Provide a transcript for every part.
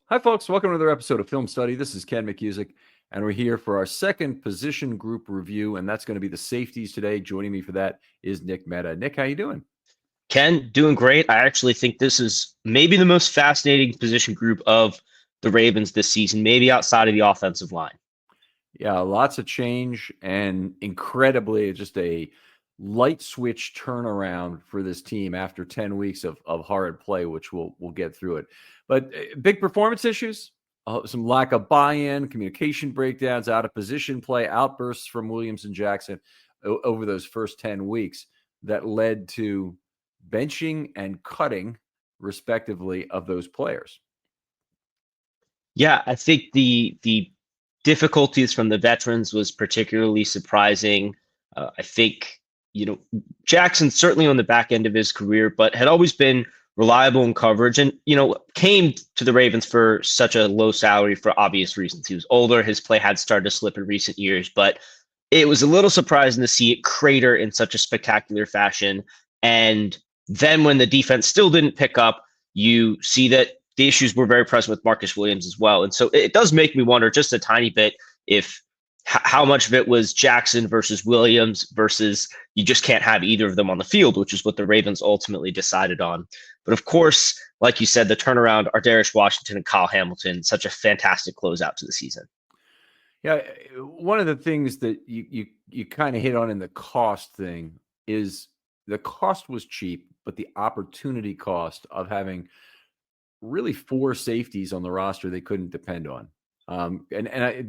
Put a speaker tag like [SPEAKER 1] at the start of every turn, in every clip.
[SPEAKER 1] Hi, folks. Welcome to another episode of Film Study. This is Ken McCusick, and we're here for our second position group review, and that's going to be the safeties today. Joining me for that is Nick Mehta. Nick, how you doing?
[SPEAKER 2] Ken, doing great. I actually think this is maybe the most fascinating position group of the Ravens this season, maybe outside of the offensive line.
[SPEAKER 1] Yeah, lots of change and incredibly just a light switch turnaround for this team after 10 weeks of hard play, which we'll get through it. But big performance issues, some lack of buy-in, communication breakdowns, out of position play, outbursts from Williams and Jackson over those first 10 weeks that led to benching and cutting, respectively, of those players.
[SPEAKER 2] Yeah, I think the difficulties from the veterans was particularly surprising. I think, Jackson certainly on the back end of his career, but had always been reliable in coverage and, came to the Ravens for such a low salary for obvious reasons. He was older. His play had started to slip in recent years, but it was a little surprising to see it crater in such a spectacular fashion. And then when the defense still didn't pick up, you see that the issues were very present with Marcus Williams as well. And so it does make me wonder just a tiny bit if how much of it was Jackson versus Williams versus you just can't have either of them on the field, which is what the Ravens ultimately decided on. But of course, like you said, the turnaround, Ar'Darius Washington and Kyle Hamilton, such a fantastic closeout to the season.
[SPEAKER 1] Yeah, one of the things that you kind of hit on in the cost thing is the cost was cheap, but the opportunity cost of having really four safeties on the roster they couldn't depend on. And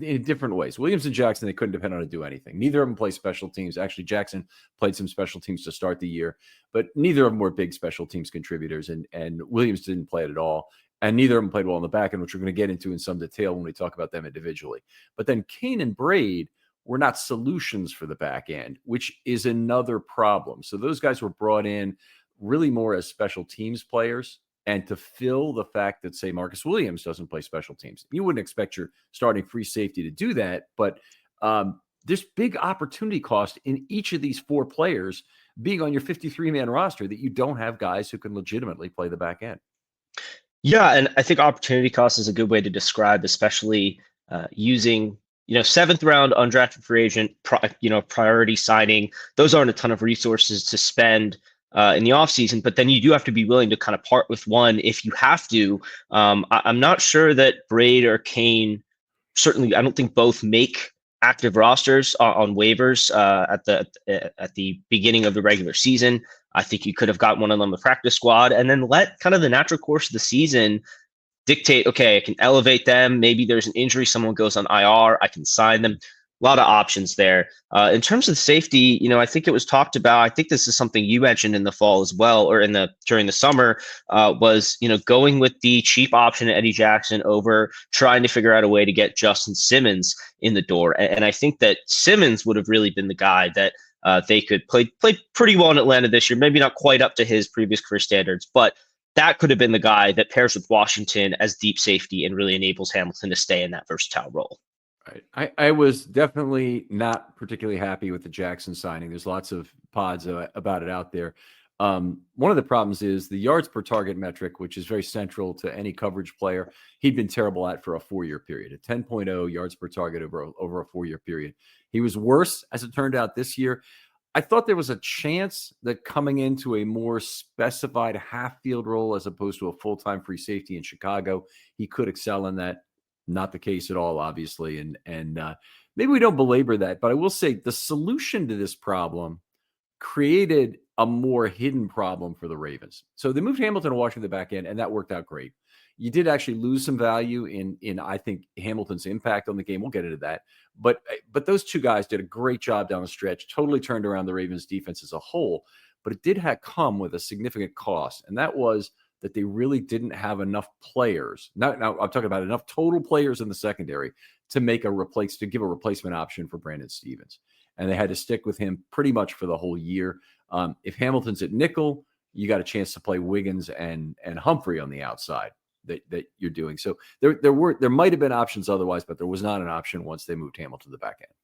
[SPEAKER 1] in different ways. Williams and Jackson, they couldn't depend on to do anything. Neither of them play special teams. Actually, Jackson played some special teams to start the year, but neither of them were big special teams contributors. And Williams didn't play it at all. And neither of them played well in the back end, which we're going to get into in some detail when we talk about them individually. But then Kane and Braid were not solutions for the back end, which is another problem. So those guys were brought in really more as special teams players and to fill the fact that, say, Marcus Williams doesn't play special teams. You wouldn't expect your starting free safety to do that, but there's big opportunity cost in each of these four players being on your 53-man roster that you don't have guys who can legitimately play the back end.
[SPEAKER 2] Yeah, and I think opportunity cost is a good way to describe, especially using, seventh round undrafted free agent, priority signing. Those aren't a ton of resources to spend in the offseason, but then you do have to be willing to kind of part with one if you have to. I'm not sure that Braid or Kane, certainly, I don't think both make active rosters on waivers at the beginning of the regular season. I think you could have got one of them on the practice squad and then let kind of the natural course of the season dictate, okay, I can elevate them. Maybe there's an injury, someone goes on IR, I can sign them. A lot of options there. In terms of safety, I think it was talked about. I think this is something you mentioned in the fall as well, or during the summer, was going with the cheap option Eddie Jackson over trying to figure out a way to get Justin Simmons in the door. And I think that Simmons would have really been the guy that they could play pretty well in Atlanta this year. Maybe not quite up to his previous career standards, but that could have been the guy that pairs with Washington as deep safety and really enables Hamilton to stay in that versatile role.
[SPEAKER 1] Right. I was definitely not particularly happy with the Jackson signing. There's lots of pods about it out there. One of the problems is the yards per target metric, which is very central to any coverage player. He'd been terrible at for a 4-year period, a 10.0 yards per target over a 4-year period. He was worse, as it turned out, this year. I thought there was a chance that coming into a more specified half-field role as opposed to a full-time free safety in Chicago, he could excel in that. Not the case at all, obviously. And maybe we don't belabor that, but I will say the solution to this problem created a more hidden problem for the Ravens. So they moved Hamilton and Washington the back end, and that worked out great. You did actually lose some value in I think, Hamilton's impact on the game. We'll get into that. But those two guys did a great job down the stretch, totally turned around the Ravens defense as a whole. But it did come with a significant cost, and that was that they really didn't have enough players. Now I'm talking about enough total players in the secondary to give a replacement option for Brandon Stephens. And they had to stick with him pretty much for the whole year. If Hamilton's at nickel, you got a chance to play Wiggins and Humphrey on the outside that you're doing. So there might have been options otherwise, but there was not an option once they moved Hamilton to the back end.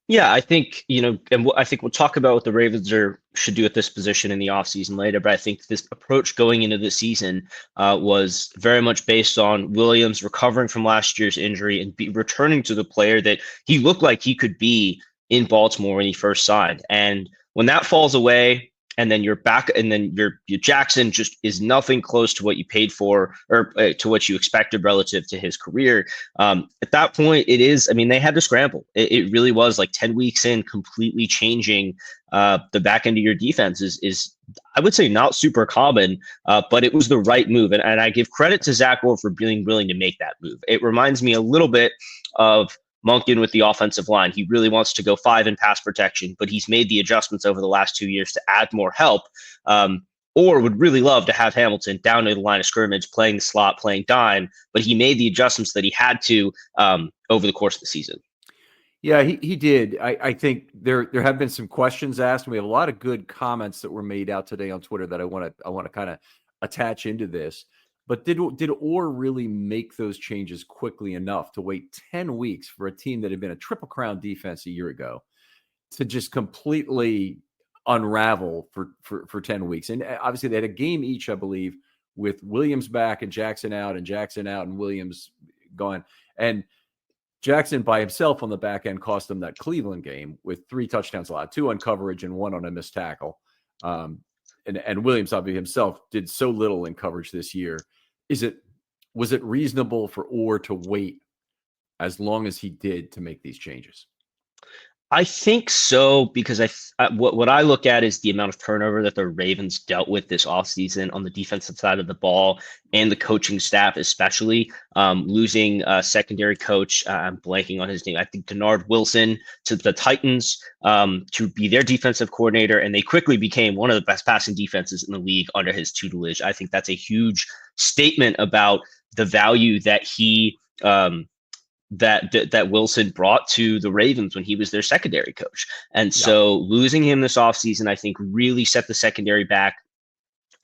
[SPEAKER 2] Yeah, I think, and I think we'll talk about what the Ravens should do at this position in the offseason later, but I think this approach going into the season was very much based on Williams recovering from last year's injury and returning to the player that he looked like he could be in Baltimore when he first signed. And when that falls away, and then you're back, and then your Jackson just is nothing close to what you paid for or to what you expected relative to his career. At that point, they had to scramble. It really was like 10 weeks in, completely changing the back end of your defense is I would say not super common, but it was the right move. And I give credit to Zach Orr for being willing to make that move. It reminds me a little bit of Monken with the offensive line. He really wants to go 5 in pass protection, but he's made the adjustments over the last 2 years to add more help. Or would really love to have Hamilton down to the line of scrimmage, playing the slot, playing dime, but he made the adjustments that he had to over the course of the season.
[SPEAKER 1] Yeah, he did. I think there have been some questions asked. And we have a lot of good comments that were made out today on Twitter that I want to kind of attach into this. But did Orr really make those changes quickly enough to wait 10 weeks for a team that had been a Triple Crown defense a year ago to just completely unravel for 10 weeks? And obviously they had a game each, I believe, with Williams back and Jackson out and Williams gone. And Jackson by himself on the back end cost them that Cleveland game with 3 touchdowns allowed, 2 on coverage and 1 on a missed tackle. And Williams obviously himself did so little in coverage this year. Was it reasonable for Orr to wait as long as he did to make these changes?
[SPEAKER 2] I think so, because what I look at is the amount of turnover that the Ravens dealt with this offseason on the defensive side of the ball and the coaching staff, especially losing a secondary coach. I'm blanking on his name. I think Denard Wilson to the Titans to be their defensive coordinator, and they quickly became one of the best passing defenses in the league under his tutelage. I think that's a huge statement about the value that he that Wilson brought to the Ravens when he was their secondary coach. And so losing him this offseason, I think, really set the secondary back.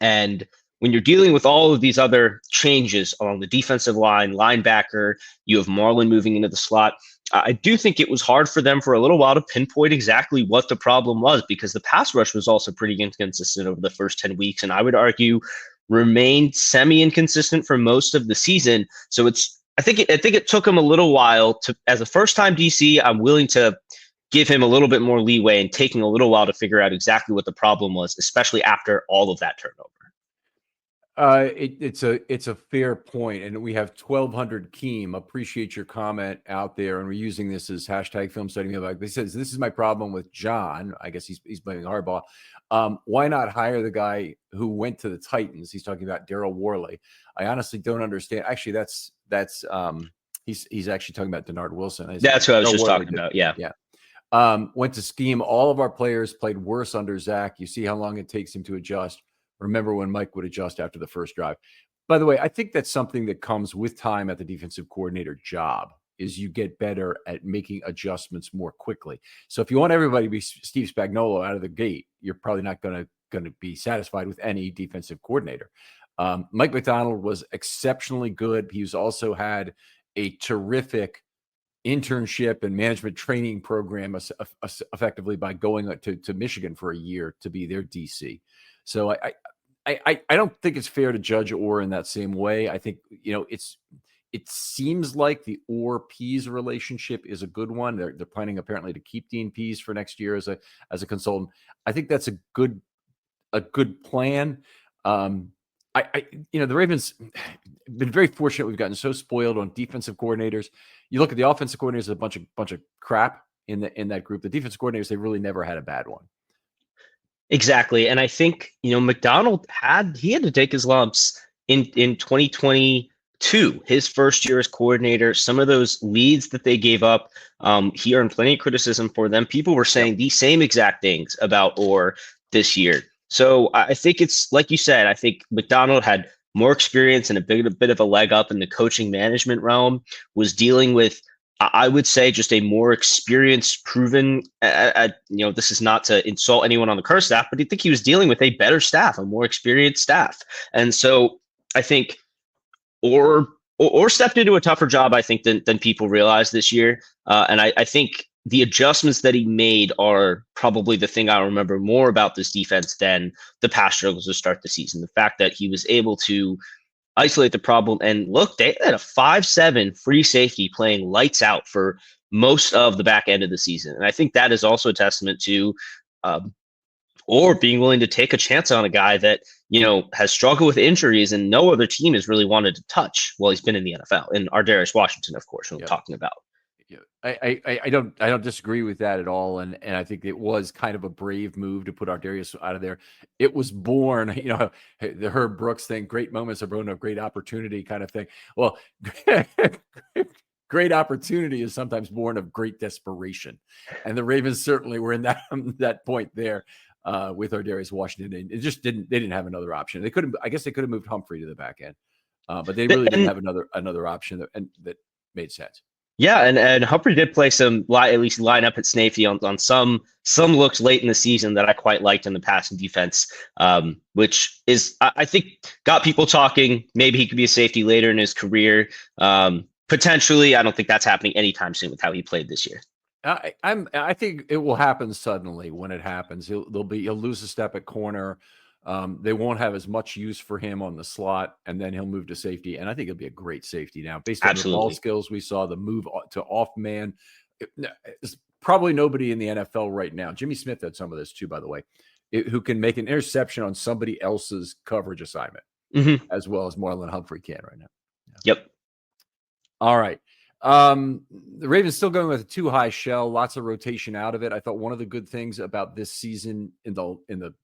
[SPEAKER 2] And when you're dealing with all of these other changes along the defensive line, linebacker, you have Marlon moving into the slot, I do think it was hard for them for a little while to pinpoint exactly what the problem was, because the pass rush was also pretty inconsistent over the first 10 weeks. And I would argue remained semi-inconsistent for most of the season. So I think it took him a little while to, as a first-time DC, I'm willing to give him a little bit more leeway and taking a little while to figure out exactly what the problem was, especially after all of that turnover.
[SPEAKER 1] It's a fair point, and we have 1200 Keem. Appreciate your comment out there, and we're using this as hashtag film study. Like they says, this is my problem with John. I guess he's blaming Harbaugh. Why not hire the guy who went to the Titans? He's talking about Daryl Worley. I honestly don't understand. Actually, that's he's actually talking about Denard Wilson.
[SPEAKER 2] That's what I was just talking about. Yeah.
[SPEAKER 1] Went to scheme. All of our players played worse under Zach. You see how long it takes him to adjust. Remember when Mike would adjust after the first drive. By the way, I think that's something that comes with time at the defensive coordinator job, is you get better at making adjustments more quickly. So if you want everybody to be Steve Spagnuolo out of the gate, you're probably not going to be satisfied with any defensive coordinator. Mike Macdonald was exceptionally good. He's also had a terrific internship and management training program effectively by going to Michigan for a year to be their DC. So I don't think it's fair to judge Orr in that same way. I think, it seems like the Orr-Pease relationship is a good one. They're planning apparently to keep Dean Pease for next year as a consultant. I think that's a good plan. The Ravens been very fortunate. We've gotten so spoiled on defensive coordinators. You look at the offensive coordinators, a bunch of crap in that group. The defensive coordinators, they really never had a bad one.
[SPEAKER 2] Exactly. And I think, Macdonald had to take his lumps in 2022, his first year as coordinator. Some of those leads that they gave up, he earned plenty of criticism for them. People were saying these same exact things about Orr this year. So I think it's like you said, I think Macdonald had more experience and a bit of a leg up in the coaching management realm, was dealing with, I would say, just a more experienced, proven, this is not to insult anyone on the Curse staff, but I think he was dealing with a better staff, a more experienced staff. And so I think Orr stepped into a tougher job, I think, than people realize this year. And I think the adjustments that he made are probably the thing I remember more about this defense than the past struggles to start the season. The fact that he was able to isolate the problem, and look, they had a 5'7" free safety playing lights out for most of the back end of the season. And I think that is also a testament to or being willing to take a chance on a guy that, has struggled with injuries and no other team has really wanted to touch while he's been in the NFL. And Ar'Darius Washington, of course, we're talking about.
[SPEAKER 1] Yeah, I don't disagree with that at all, and I think it was kind of a brave move to put Ar'Darius out of there. It was born, the Herb Brooks thing, great moments are born of great opportunity kind of thing. Well, great opportunity is sometimes born of great desperation, and the Ravens certainly were in that point there with Ar'Darius Washington, and they didn't have another option. I guess they could have moved Humphrey to the back end, but they really didn't have another option that made sense.
[SPEAKER 2] Yeah, and Humphrey did play at least line up at safety on some looks late in the season that I quite liked in the passing defense, which is, I think, got people talking. Maybe he could be a safety later in his career. Potentially, I don't think that's happening anytime soon with how he played this year.
[SPEAKER 1] I think it will happen suddenly when it happens. He'll lose a step at corner. They won't have as much use for him on the slot, and then he'll move to safety. And I think he'll be a great safety now, based on the ball skills we saw, the move to off man. There's probably nobody in the NFL right now. Jimmy Smith had some of this too, by the way, who can make an interception on somebody else's coverage assignment as well as Marlon Humphrey can right now.
[SPEAKER 2] Yeah. Yep.
[SPEAKER 1] All right. The Ravens still going with a too high shell, lots of rotation out of it. I thought one of the good things about this season in the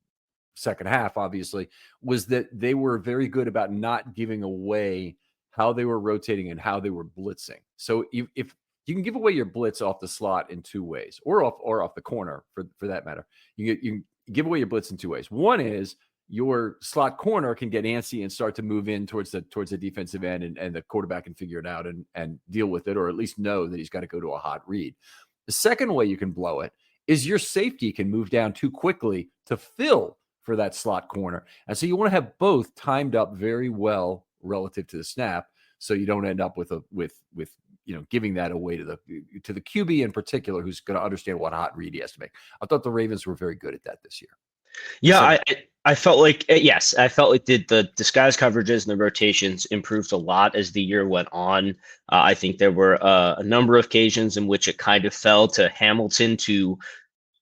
[SPEAKER 1] second half, obviously, was that they were very good about not giving away how they were rotating and how they were blitzing. So if you can give away your blitz off the slot in two ways, or off the corner for that matter, you can give away your blitz in two ways. One is your slot corner can get antsy and start to move in towards the defensive end, and the quarterback can figure it out and deal with it, or at least know that he's got to go to a hot read. The second way you can blow it is your safety can move down too quickly to fill for that slot corner. And so you want to have both timed up very well relative to the snap, so you don't end up with giving that away to the QB in particular, who's going to understand what hot read he has to make. I thought the Ravens were very good at that this year.
[SPEAKER 2] Yeah, so, I felt like, yes, I felt like the disguise coverages and the rotations improved a lot as the year went on. I think there were a number of occasions in which it kind of fell to Hamilton to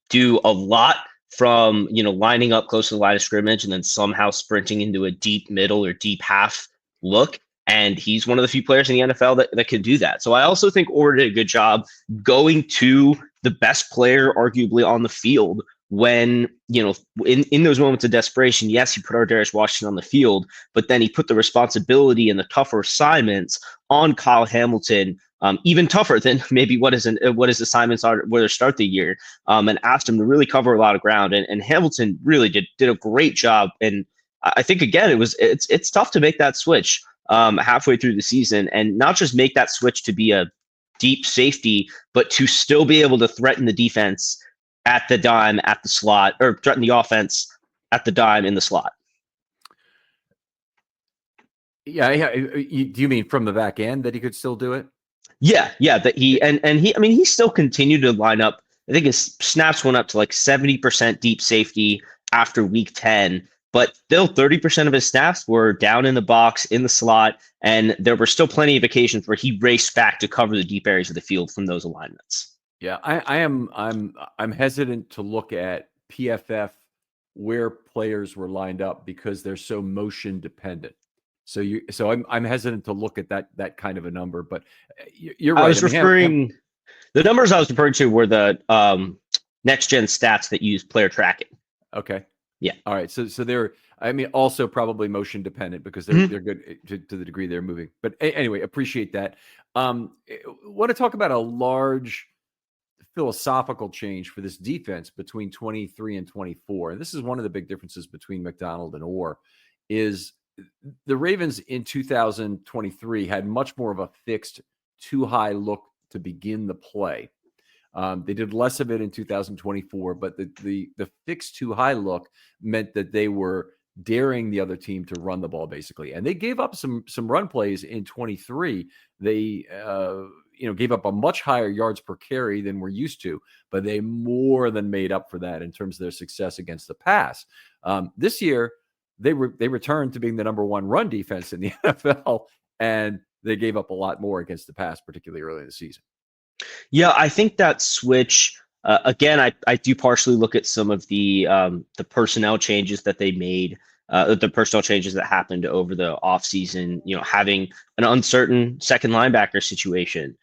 [SPEAKER 2] do a lot from, lining up close to the line of scrimmage and then somehow sprinting into a deep middle or deep half look. And he's one of the few players in the NFL that can do that. So I also think Orr did a good job going to the best player arguably on the field when, in those moments of desperation. Yes, he put Ar'Darius Washington on the field, but then he put the responsibility and the tougher assignments on Kyle Hamilton, even tougher than maybe what his assignments are where to start the year, and asked him to really cover a lot of ground. And Hamilton really did a great job. And I think, again, it's tough to make that switch halfway through the season, and not just make that switch to be a deep safety, but to still be able to threaten the defense at the dime, at the slot, or threaten the offense at the dime in the slot.
[SPEAKER 1] Yeah. Do you mean from the back end that he could still do it?
[SPEAKER 2] Yeah. That he still continued to line up. I think his snaps went up to like 70% deep safety after week 10, but still 30% of his snaps were down in the box, in the slot, and there were still plenty of occasions where he raced back to cover the deep areas of the field from those alignments.
[SPEAKER 1] Yeah, I'm hesitant to look at PFF where players were lined up because they're so motion dependent. So I'm hesitant to look at that kind of a number. But you're right.
[SPEAKER 2] The numbers I was referring to were the next gen stats that use player tracking.
[SPEAKER 1] Okay.
[SPEAKER 2] Yeah.
[SPEAKER 1] All right. So they're also probably motion dependent because they're good to the degree they're moving. But anyway, appreciate that. Want to talk about a large philosophical change for this defense between 23 and 24. And this is one of the big differences between McDonald and Orr, is the Ravens in 2023 had much more of a fixed too high look to begin the play. They did less of it in 2024, but the fixed too high look meant that they were daring the other team to run the ball basically. And they gave up some run plays in 23. They gave up a much higher yards per carry than we're used to, but they more than made up for that in terms of their success against the pass. This year, they returned to being the number one run defense in the NFL, and they gave up a lot more against the pass, particularly early in the season.
[SPEAKER 2] Yeah, I think that switch, again, I do partially look at some of the personnel changes that they made, the personnel changes that happened over the offseason, having an uncertain second linebacker situation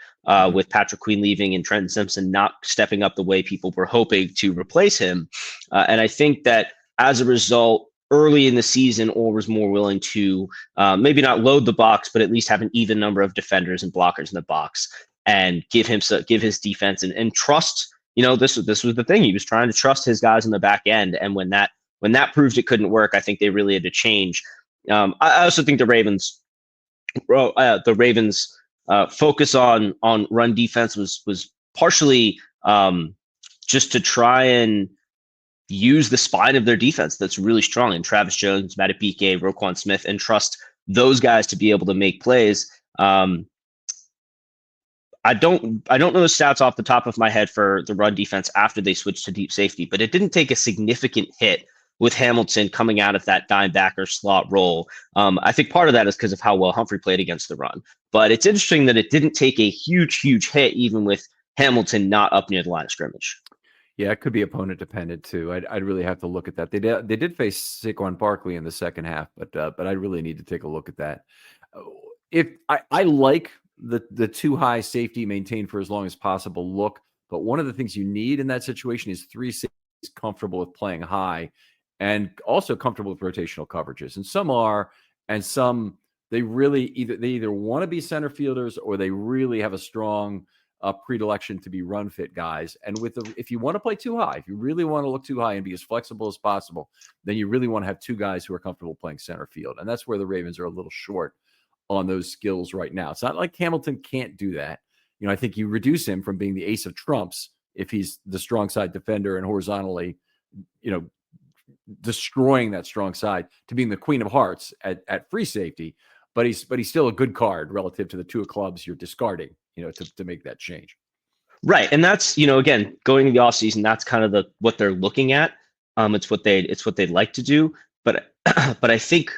[SPEAKER 2] with Patrick Queen leaving and Trenton Simpson not stepping up the way people were hoping to replace him. And I think that as a result, early in the season, Orr was more willing to maybe not load the box, but at least have an even number of defenders and blockers in the box and give his defense and trust. This was the thing. He was trying to trust his guys in the back end. And when that proved it couldn't work, I think they really had to change. I also think the Ravens focus on run defense was partially just to try and use the spine of their defense that's really strong in Travis Jones, Madubuike, Roquan Smith, and trust those guys to be able to make plays. I don't know the stats off the top of my head for the run defense after they switched to deep safety, but it didn't take a significant hit with Hamilton coming out of that dime backer slot role. I think part of that is because of how well Humphrey played against the run. But it's interesting that it didn't take a huge hit, even with Hamilton not up near the line of scrimmage.
[SPEAKER 1] Yeah, it could be opponent dependent too. I'd really have to look at that. They did face Saquon Barkley in the second half, but I really need to take a look at that. If I like the too high safety maintained for as long as possible look, but one of the things you need in that situation is three safeties comfortable with playing high and also comfortable with rotational coverages. And some are, and some they either want to be center fielders or they really have a strong predilection to be run fit guys. And if you want to play too high, if you really want to look too high and be as flexible as possible, then you really want to have two guys who are comfortable playing center field. And that's where the Ravens are a little short on those skills right now. It's not like Hamilton can't do that. I think you reduce him from being the ace of trumps if he's the strong side defender and horizontally, destroying that strong side to being the queen of hearts at free safety. But he's still a good card relative to the two of clubs you're discarding, to make that change.
[SPEAKER 2] Right. And that's, again, going into the offseason, that's kind of what they're looking at. It's what they'd like to do. But I think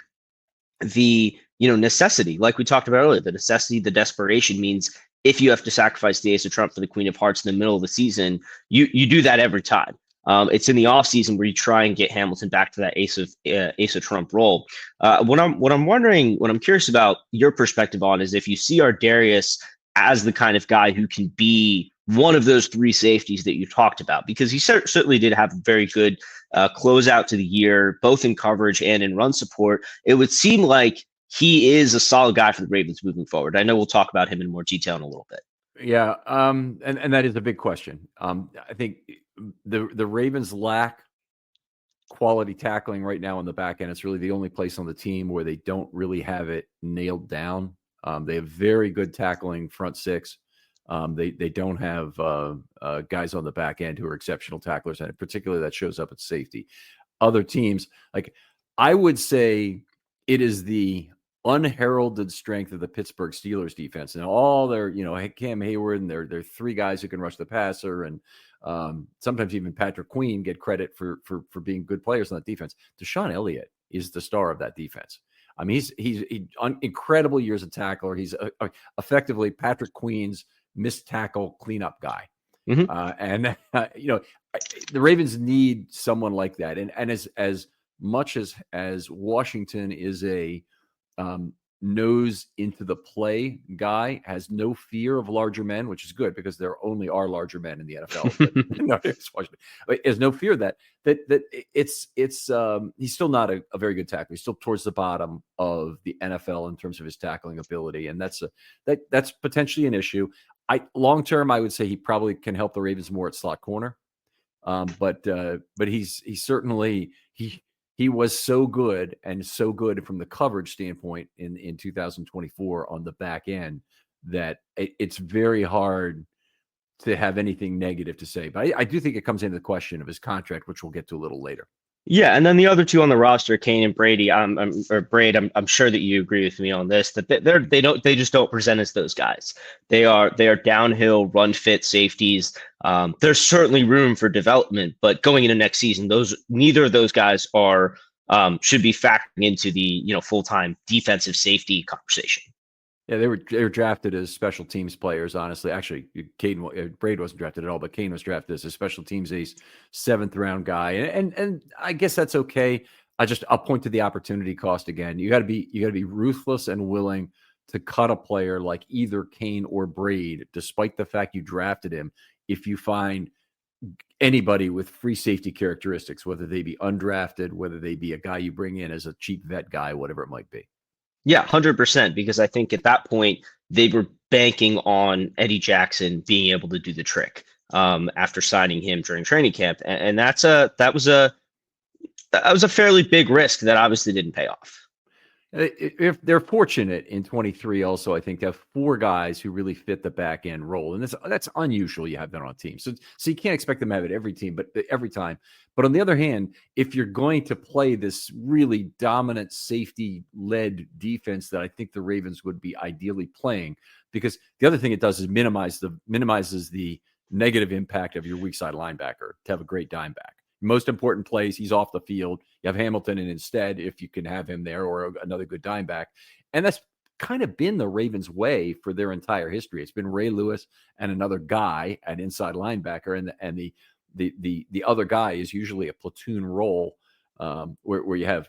[SPEAKER 2] the, necessity, like we talked about earlier, the necessity, the desperation means if you have to sacrifice the ace of trump for the queen of hearts in the middle of the season, you do that every time. It's in the offseason where you try and get Hamilton back to that ace of trump role. What I'm curious about your perspective on is if you see Ardarius as the kind of guy who can be one of those three safeties that you talked about, because he certainly did have a very good closeout to the year, both in coverage and in run support. It would seem like he is a solid guy for the Ravens moving forward. I know we'll talk about him in more detail in a little bit.
[SPEAKER 1] Yeah, and that is a big question. I think the Ravens lack quality tackling right now on the back end. It's really the only place on the team where they don't really have it nailed down. They have very good tackling front six. They don't have guys on the back end who are exceptional tacklers, and particularly that shows up at safety. Other teams, like I would say, it is the unheralded strength of the Pittsburgh Steelers defense, and all their, Cam Hayward and their three guys who can rush the passer, and sometimes even Patrick Queen get credit for being good players on that defense. Deshaun Elliott is the star of that defense. I mean, he's incredible years of tackler. He's effectively Patrick Queen's missed tackle cleanup guy. Mm-hmm. The Ravens need someone like that. And as much as Washington is a nose into the play guy, has no fear of larger men, which is good because there only are larger men in the NFL. But has no fear that it's he's still not a very good tackler. He's still towards the bottom of the NFL in terms of his tackling ability, and that's potentially an issue. Long term, I would say he probably can help the Ravens more at slot corner, but he's certainly he was so good from the coverage standpoint in 2024 on the back end that it's very hard to have anything negative to say. But I do think it comes into the question of his contract, which we'll get to a little later.
[SPEAKER 2] Yeah, and then the other two on the roster, Kane and Brady, or Braid, I'm sure that you agree with me on this, that they just don't present as those guys. They are downhill, run fit safeties. There's certainly room for development, but going into next season, those neither of those guys are should be factoring into the full time defensive safety conversation.
[SPEAKER 1] Yeah, they were drafted as special teams players. Honestly, actually, Braid wasn't drafted at all, but Kane was drafted as a special teams ace, 7th round guy, and I guess that's okay. I'll point to the opportunity cost again. You got to be ruthless and willing to cut a player like either Kane or Braid, despite the fact you drafted him. If you find anybody with free safety characteristics, whether they be undrafted, whether they be a guy you bring in as a cheap vet guy, whatever it might be.
[SPEAKER 2] Yeah, 100%, because I think at that point they were banking on Eddie Jackson being able to do the trick after signing him during training camp, and that was a fairly big risk that obviously didn't pay off.
[SPEAKER 1] If they're fortunate in 23, also, I think to have 4 guys who really fit the back end role, and that's unusual. You have that on a team, so you can't expect them to have it every team, but every time. But on the other hand, if you're going to play this really dominant safety led defense that I think the Ravens would be ideally playing, because the other thing it does is minimizes the negative impact of your weak side linebacker to have a great dime back. Most important plays, he's off the field. You have Hamilton, and instead, if you can have him there, or another good dime back. And that's kind of been the Ravens' way for their entire history. It's been Ray Lewis and another guy at inside linebacker, and the other guy is usually a platoon role, where you have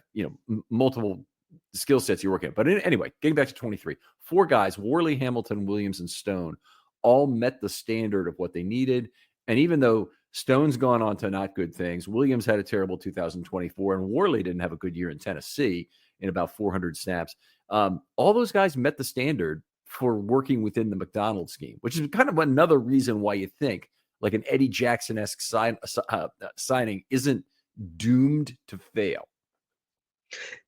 [SPEAKER 1] multiple skill sets you're working at. But anyway, getting back to 23, 4 guys: Worley, Hamilton, Williams, and Stone, all met the standard of what they needed. And even though Stone's gone on to not good things, Williams had a terrible 2024, and Worley didn't have a good year in Tennessee in about 400 snaps. All those guys met the standard for working within the McDonald scheme, which is kind of another reason why you think like an Eddie Jackson-esque signing isn't doomed to fail.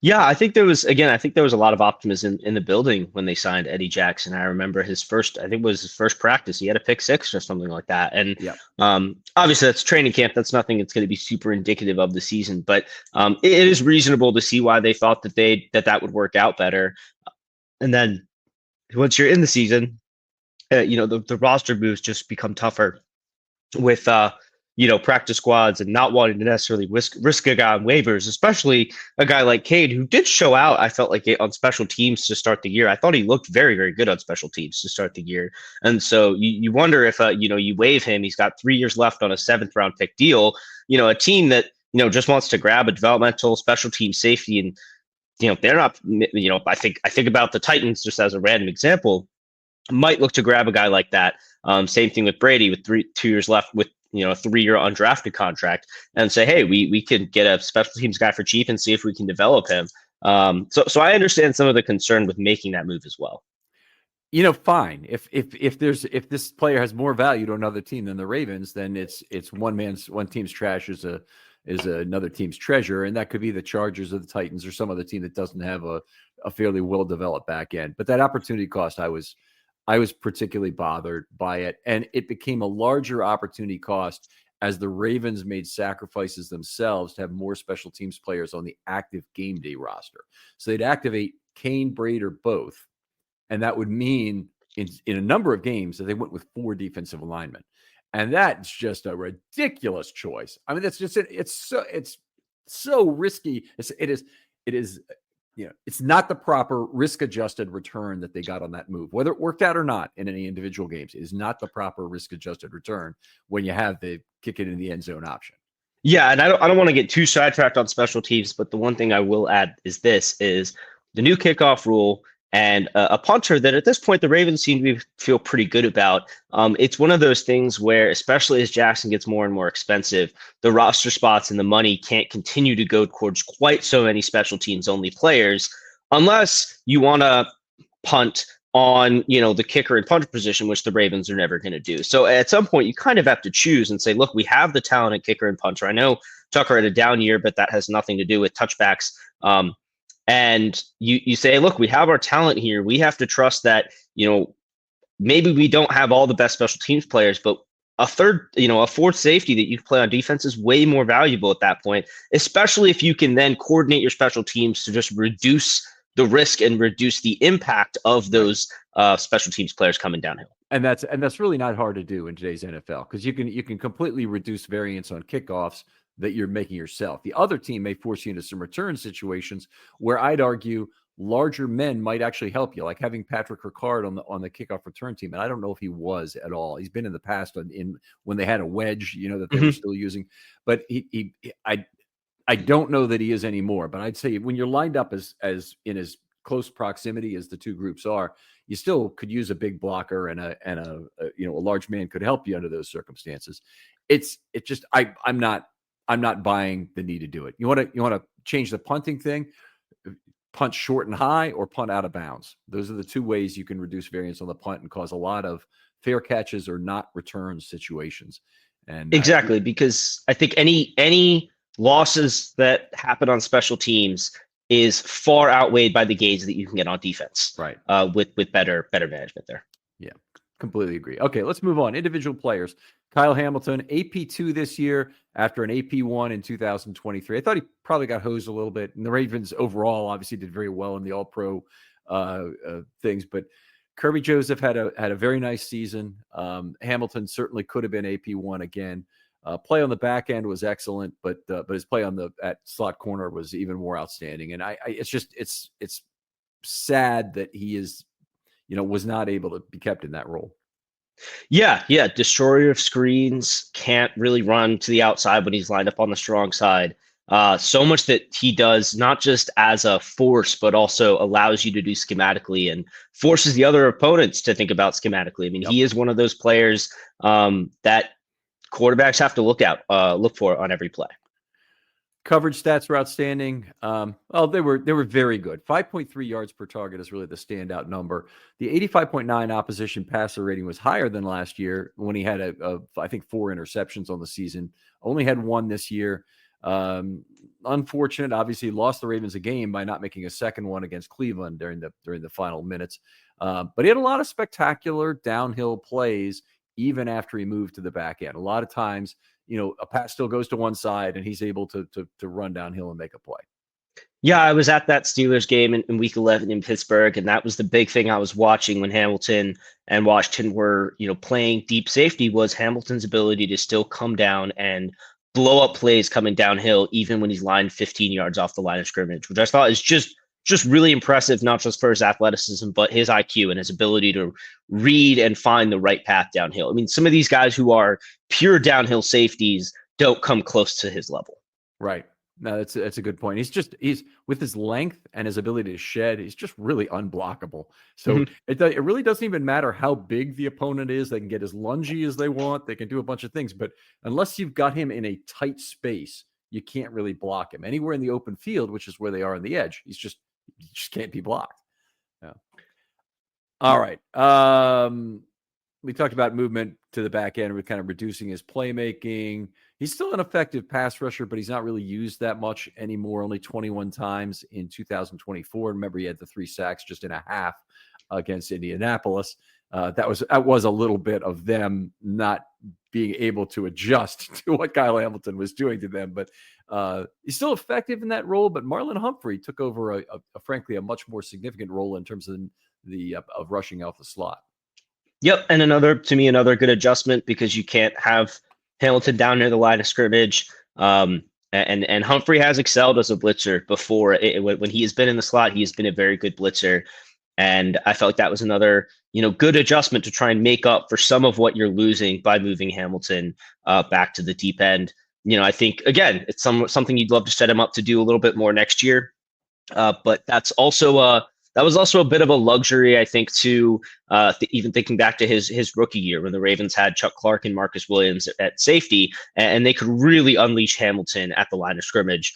[SPEAKER 2] Yeah, I think there was a lot of optimism in the building when they signed Eddie Jackson. I remember I think it was his first practice. He had a pick six or something like that. And
[SPEAKER 1] Yeah.
[SPEAKER 2] obviously that's training camp. That's nothing that's going to be super indicative of the season, but it is reasonable to see why they thought that would work out better. And then once you're in the season, the roster moves just become tougher with practice squads and not wanting to necessarily risk a guy on waivers, especially a guy like Cade, who did show out, I felt like, on special teams to start the year. I thought he looked very, very good on special teams to start the year. And so you wonder if you waive him. He's got 3 years left on a 7th-round pick deal. A team that just wants to grab a developmental special team safety, and they're not. I think about the Titans just as a random example. Might look to grab a guy like that. Same thing with Brady with 2 years left with a 3-year undrafted contract, and say, hey, we can get a special teams guy for cheap and see if we can develop him. So I understand some of the concern with making that move as well.
[SPEAKER 1] Fine. If this player has more value to another team than the Ravens, then it's one team's trash is another team's treasure, and that could be the Chargers or the Titans or some other team that doesn't have a fairly well developed back end. But that opportunity cost, I was particularly bothered by it, and it became a larger opportunity cost as the Ravens made sacrifices themselves to have more special teams players on the active game day roster. So they'd activate Kane, Braid, or both, and that would mean in a number of games that they went with 4 defensive linemen, and that's just a ridiculous choice. I mean, that's just it's so risky. It is. It's not the proper risk-adjusted return that they got on that move, whether it worked out or not in any individual games. It is not the proper risk-adjusted return when you have the kick it in the end zone option.
[SPEAKER 2] Yeah, and I don't want to get too sidetracked on special teams, but the one thing I will add is the new kickoff rule and a punter that at this point the Ravens seem to feel pretty good about. It's one of those things where, especially as Jackson gets more and more expensive, the roster spots and the money can't continue to go towards quite so many special teams only players, unless you want to punt on the kicker and punter position, which the Ravens are never going to do. So at some point you kind of have to choose and say, look, we have the talent at kicker and punter. I know Tucker had a down year, but that has nothing to do with touchbacks. And you say, look, we have our talent here. We have to trust that, maybe we don't have all the best special teams players, but a third, a fourth safety that you play on defense is way more valuable at that point, especially if you can then coordinate your special teams to just reduce the risk and reduce the impact of those special teams players coming downhill.
[SPEAKER 1] And that's really not hard to do in today's NFL, because you can completely reduce variance on kickoffs that you're making yourself. The other team may force you into some return situations where I'd argue larger men might actually help you, like having Patrick Ricard on the kickoff return team. And I don't know if he was at all. He's been in the past when they had a wedge, that they were still using, but I don't know that he is anymore. But I'd say when you're lined up as in as close proximity as the two groups are, you still could use a big blocker, and a large man could help you under those circumstances. I'm not buying the need to do it. You want to change the punting thing, punt short and high, or punt out of bounds. Those are the two ways you can reduce variance on the punt and cause a lot of fair catches or not return situations. And
[SPEAKER 2] exactly, because I think any losses that happen on special teams is far outweighed by the gains that you can get on defense.
[SPEAKER 1] Right.
[SPEAKER 2] With better management there.
[SPEAKER 1] Yeah, completely agree. Okay, let's move on. Individual players. Kyle Hamilton, AP2 this year after an AP1 in 2023. I thought he probably got hosed a little bit. And the Ravens overall obviously did very well in the All-Pro things. But Kirby Joseph had a very nice season. Hamilton certainly could have been AP1 again. Play on the back end was excellent, but his play at slot corner was even more outstanding. And it's sad that he was not able to be kept in that role.
[SPEAKER 2] Yeah. Destroyer of screens, can't really run to the outside when he's lined up on the strong side. So much that he does, not just as a force, but also allows you to do schematically and forces the other opponents to think about schematically. I mean, He is one of those players that quarterbacks have to look for on every play.
[SPEAKER 1] Coverage stats were outstanding. They were very good. 5.3 yards per target is really the standout number. The 85.9 opposition passer rating was higher than last year when he had I think 4 interceptions on the season. Only had 1 this year. Unfortunate, obviously lost the Ravens a game by not making a second one against Cleveland during the final minutes. But he had a lot of spectacular downhill plays even after he moved to the back end. A lot of times, a pass still goes to one side and he's able to run downhill and make a play.
[SPEAKER 2] Yeah, I was at that Steelers game in week 11 in Pittsburgh, and that was the big thing I was watching when Hamilton and Washington were, playing deep safety, was Hamilton's ability to still come down and blow up plays coming downhill, even when he's lined 15 yards off the line of scrimmage, which I thought is just really impressive, not just for his athleticism, but his IQ and his ability to read and find the right path downhill. I mean, some of these guys who are pure downhill safeties don't come close to his level.
[SPEAKER 1] Right. No, that's a good point. He's with his length and his ability to shed, he's just really unblockable. So it really doesn't even matter how big the opponent is. They can get as lungy as they want. They can do a bunch of things, but unless you've got him in a tight space, you can't really block him. Anywhere in the open field, which is where they are on the edge, he just can't be blocked. Yeah. All right. We talked about movement to the back end. We're kind of reducing his playmaking. He's still an effective pass rusher, but he's not really used that much anymore. Only 21 times in 2024. Remember, he had the 3 sacks just in a half against Indianapolis. That was a little bit of them not being able to adjust to what Kyle Hamilton was doing to them. But he's still effective in that role. But Marlon Humphrey took over frankly a much more significant role in terms of of rushing out the slot.
[SPEAKER 2] Yep, and another good adjustment, because you can't have Hamilton down near the line of scrimmage. And Humphrey has excelled as a blitzer before. When he has been in the slot, he has been a very good blitzer. And I felt like that was another, good adjustment to try and make up for some of what you're losing by moving Hamilton back to the deep end. I think, again, it's something you'd love to set him up to do a little bit more next year. But that's also that was also a bit of a luxury, I think, to even thinking back to his rookie year when the Ravens had Chuck Clark and Marcus Williams at safety, and they could really unleash Hamilton at the line of scrimmage.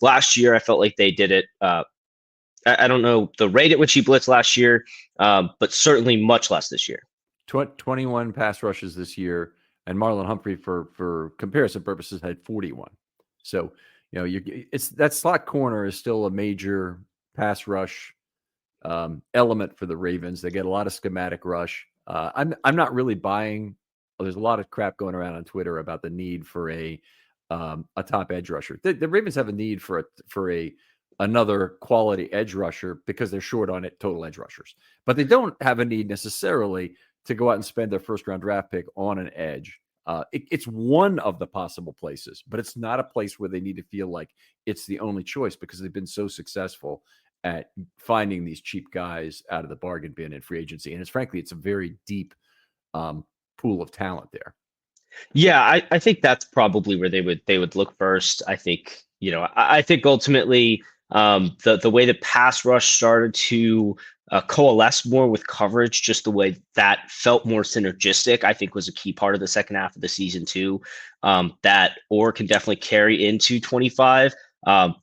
[SPEAKER 2] Last year, I felt like they did it. I don't know the rate at which he blitzed last year, but certainly much less this year.
[SPEAKER 1] 21 pass rushes this year, and Marlon Humphrey, for comparison purposes, had 41. So, it's that slot corner is still a major pass rush element for the Ravens. They get a lot of schematic rush. I'm not really buying there's a lot of crap going around on Twitter about the need for a top edge rusher. The Ravens have a need for another quality edge rusher because they're short on it total edge rushers, but they don't have a need necessarily to go out and spend their first round draft pick on an edge. It's one of the possible places, but it's not a place where they need to feel like it's the only choice because they've been so successful at finding these cheap guys out of the bargain bin in free agency. And it's a very deep pool of talent there.
[SPEAKER 2] Yeah, I think that's probably where they would look first. I think, I think ultimately the way the pass rush started to coalesce more with coverage, just the way that felt more synergistic, I think was a key part of the second half of the season too. That Orr can definitely carry into 25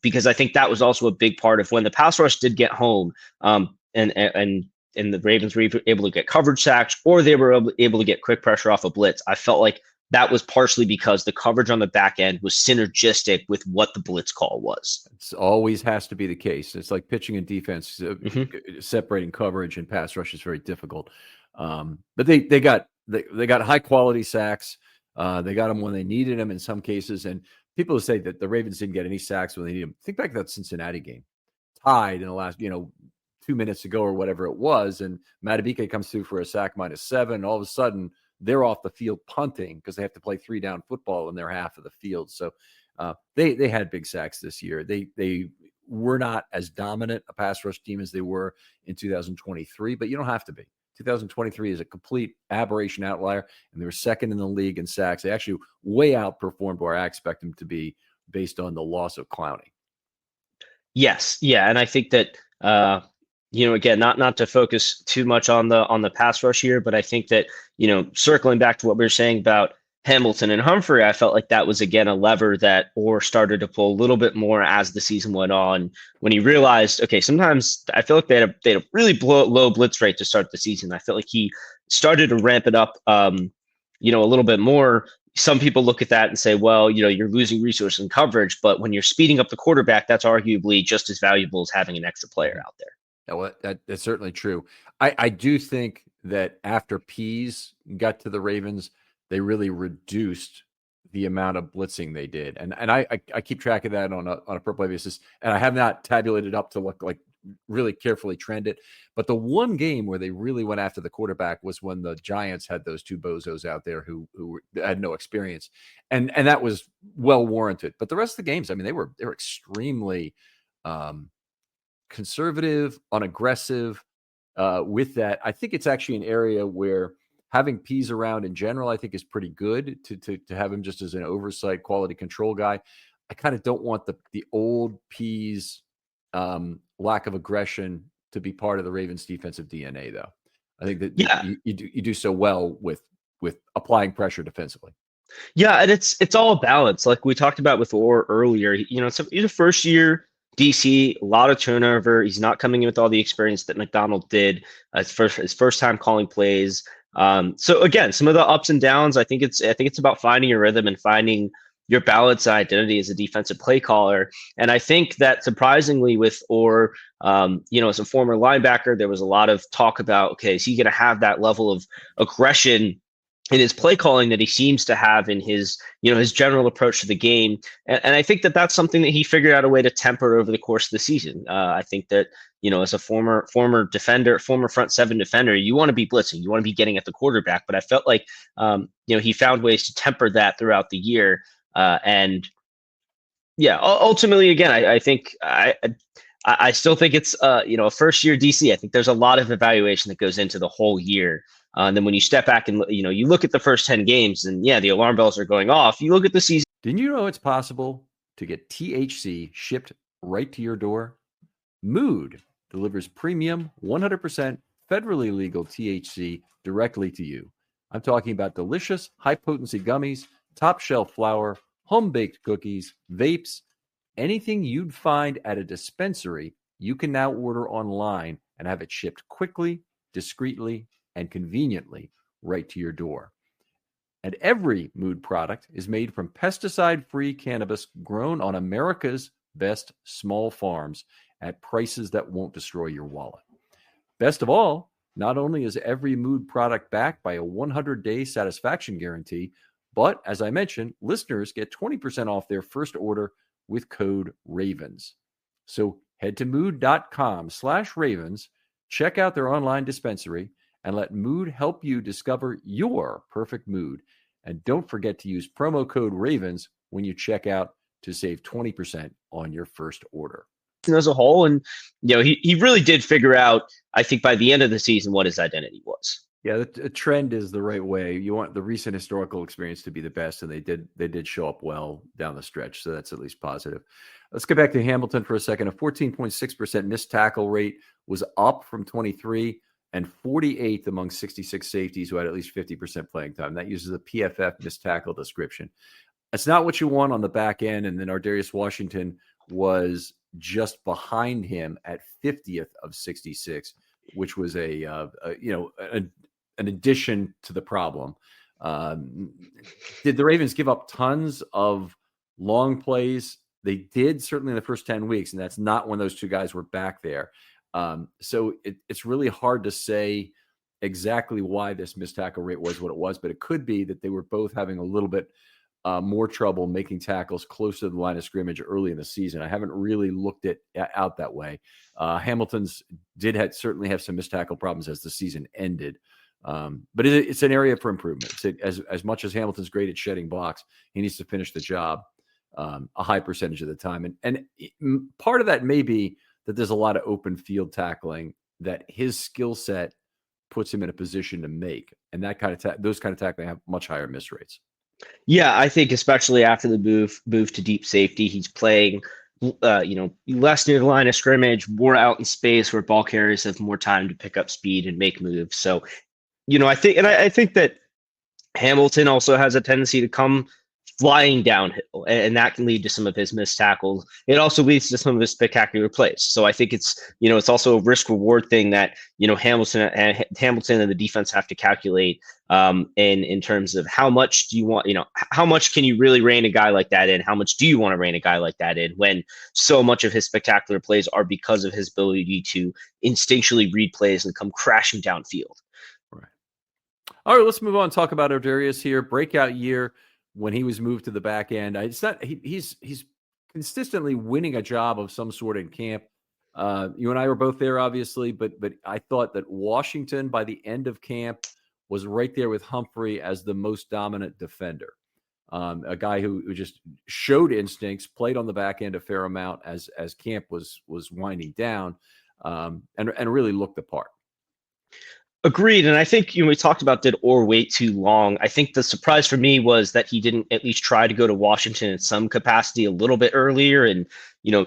[SPEAKER 2] because I think that was also a big part of when the pass rush did get home and the Ravens were able to get coverage sacks or they were able to get quick pressure off a blitz. I felt like that was partially because the coverage on the back end was synergistic with what the blitz call was.
[SPEAKER 1] It always has to be the case. It's like pitching and defense, separating coverage and pass rush is very difficult. But they got high quality sacks. They got them when they needed them in some cases. And people who say that the Ravens didn't get any sacks when they needed them, think back to that Cincinnati game, tied in the last 2 minutes ago or whatever it was, and Madubuike comes through for a sack -7. And all of a sudden, they're off the field punting because they have to play 3-down football in their half of the field. So they had big sacks this year. They were not as dominant a pass rush team as they were in 2023, but you don't have to be. 2023 is a complete aberration outlier, and they were second in the league in sacks. They actually way outperformed where I expect them to be based on the loss of Clowney.
[SPEAKER 2] Yes, yeah, and I think that again, not to focus too much on the pass rush here, but I think that circling back to what we were saying about Hamilton and Humphrey, I felt like that was again a lever that Orr started to pull a little bit more as the season went on. When he realized, okay, sometimes I feel like they had a really low blitz rate to start the season. I felt like he started to ramp it up, a little bit more. Some people look at that and say, well, you're losing resource and coverage, but when you're speeding up the quarterback, that's arguably just as valuable as having an extra player out there.
[SPEAKER 1] Yeah, well, that's certainly true. I do think that after Pease got to the Ravens, they really reduced the amount of blitzing they did, and I keep track of that on a per play basis, and I have not tabulated up to look like really carefully trend it. But the one game where they really went after the quarterback was when the Giants had those two bozos out there who had no experience, and that was well warranted. But the rest of the games, I mean, they were extremely conservative, unaggressive with that. I think it's actually an area where having Pease around in general, I think is pretty good to have him just as an oversight quality control guy. I kind of don't want the old Pease lack of aggression to be part of the Ravens defensive DNA though. I think that you do so well with applying pressure defensively.
[SPEAKER 2] Yeah, and it's all a balance. Like we talked about with Orr earlier, he's a first year DC, a lot of turnover. He's not coming in with all the experience that McDonald did. His first time calling plays. So again, some of the ups and downs. I think it's about finding your rhythm and finding your balance identity as a defensive play caller. And I think that surprisingly with Orr, as a former linebacker, there was a lot of talk about, okay, is he going to have that level of aggression in his play calling that he seems to have in his, his general approach to the game. And I think that that's something that he figured out a way to temper over the course of the season. I think that, as a former defender, former front seven defender, you want to be blitzing, you want to be getting at the quarterback. But I felt like, he found ways to temper that throughout the year. Ultimately, again, I think I still think it's, a first year DC. I think there's a lot of evaluation that goes into the whole year. And then when you step back and, you look at the first 10 games and the alarm bells are going off, you look at the season.
[SPEAKER 1] Didn't you know it's possible to get THC shipped right to your door? Mood delivers premium 100% federally legal THC directly to you. I'm talking about delicious high potency gummies, top shelf flour, home baked cookies, vapes, anything you'd find at a dispensary, you can now order online and have it shipped quickly, discreetly, and conveniently right to your door. And every Mood product is made from pesticide-free cannabis grown on America's best small farms at prices that won't destroy your wallet. Best of all, Not only is every Mood product backed by a 100-day satisfaction guarantee, but as I mentioned, listeners get 20% off their first order with code RAVENS. So head to mood.com/ravens, check out their online dispensary, and let Mood help you discover your perfect mood. And don't forget to use promo code RAVENS when you check out to save 20% on your first order.
[SPEAKER 2] As a whole, and he really did figure out, I think, by the end of the season what his identity was.
[SPEAKER 1] Yeah, the trend is the right way. You want the recent historical experience to be the best, and they did show up well down the stretch, so that's at least positive. Let's get back to Hamilton for a second. A 14.6% missed tackle rate was up from 23 and 48th among 66 safeties who had at least 50% playing time. That uses a PFF missed tackle description. It's not what you want on the back end, and then Ardarius Washington was just behind him at 50th of 66, which was an addition to the problem. Did the Ravens give up tons of long plays? They did, certainly in the first 10 weeks, and that's not when those two guys were back there. So it's really hard to say exactly why this missed tackle rate was what it was, but it could be that they were both having a little bit more trouble making tackles close to the line of scrimmage early in the season. I haven't really looked it out that way. Hamilton's certainly have some missed tackle problems as the season ended. But it's an area for improvement. As much as Hamilton's great at shedding blocks, he needs to finish the job a high percentage of the time. And part of that may be that there's a lot of open field tackling that his skill set puts him in a position to make. And that those kind of tackling have much higher miss rates.
[SPEAKER 2] Yeah, I think especially after the move to deep safety, he's playing, less near the line of scrimmage, more out in space where ball carriers have more time to pick up speed and make moves. So, I think that Hamilton also has a tendency to come flying downhill, and that can lead to some of his missed tackles. It also leads to some of his spectacular plays. So I think it's also a risk reward thing that Hamilton and the defense have to calculate in terms of how much do you want, how much can you really rein a guy like that in? How much do you want to rein a guy like that in when so much of his spectacular plays are because of his ability to instinctually read plays and come crashing downfield?
[SPEAKER 1] Right. All right, let's move on and talk about Ardarius here. Breakout year when he was moved to the back end. It's not he's consistently winning a job of some sort in camp. You and I were both there, obviously, but I thought that Washington by the end of camp was right there with Humphrey as the most dominant defender. A guy who just showed instincts, played on the back end a fair amount as camp was winding down, and really looked the part.
[SPEAKER 2] Agreed. And I think we talked about did Orr wait too long. I think the surprise for me was that he didn't at least try to go to Washington in some capacity a little bit earlier and,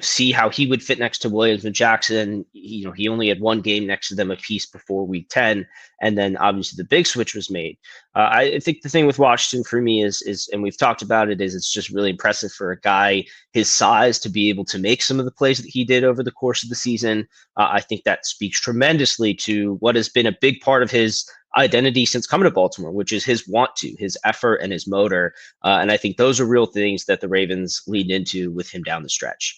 [SPEAKER 2] see how he would fit next to Williams and Jackson. He only had one game next to them apiece before week 10. And then obviously the big switch was made. I think the thing with Washington for me is, and we've talked about it, is it's just really impressive for a guy his size to be able to make some of the plays that he did over the course of the season. I think that speaks tremendously to what has been a big part of his identity since coming to Baltimore, which is his his effort and his motor. And I think those are real things that the Ravens leaned into with him down the stretch.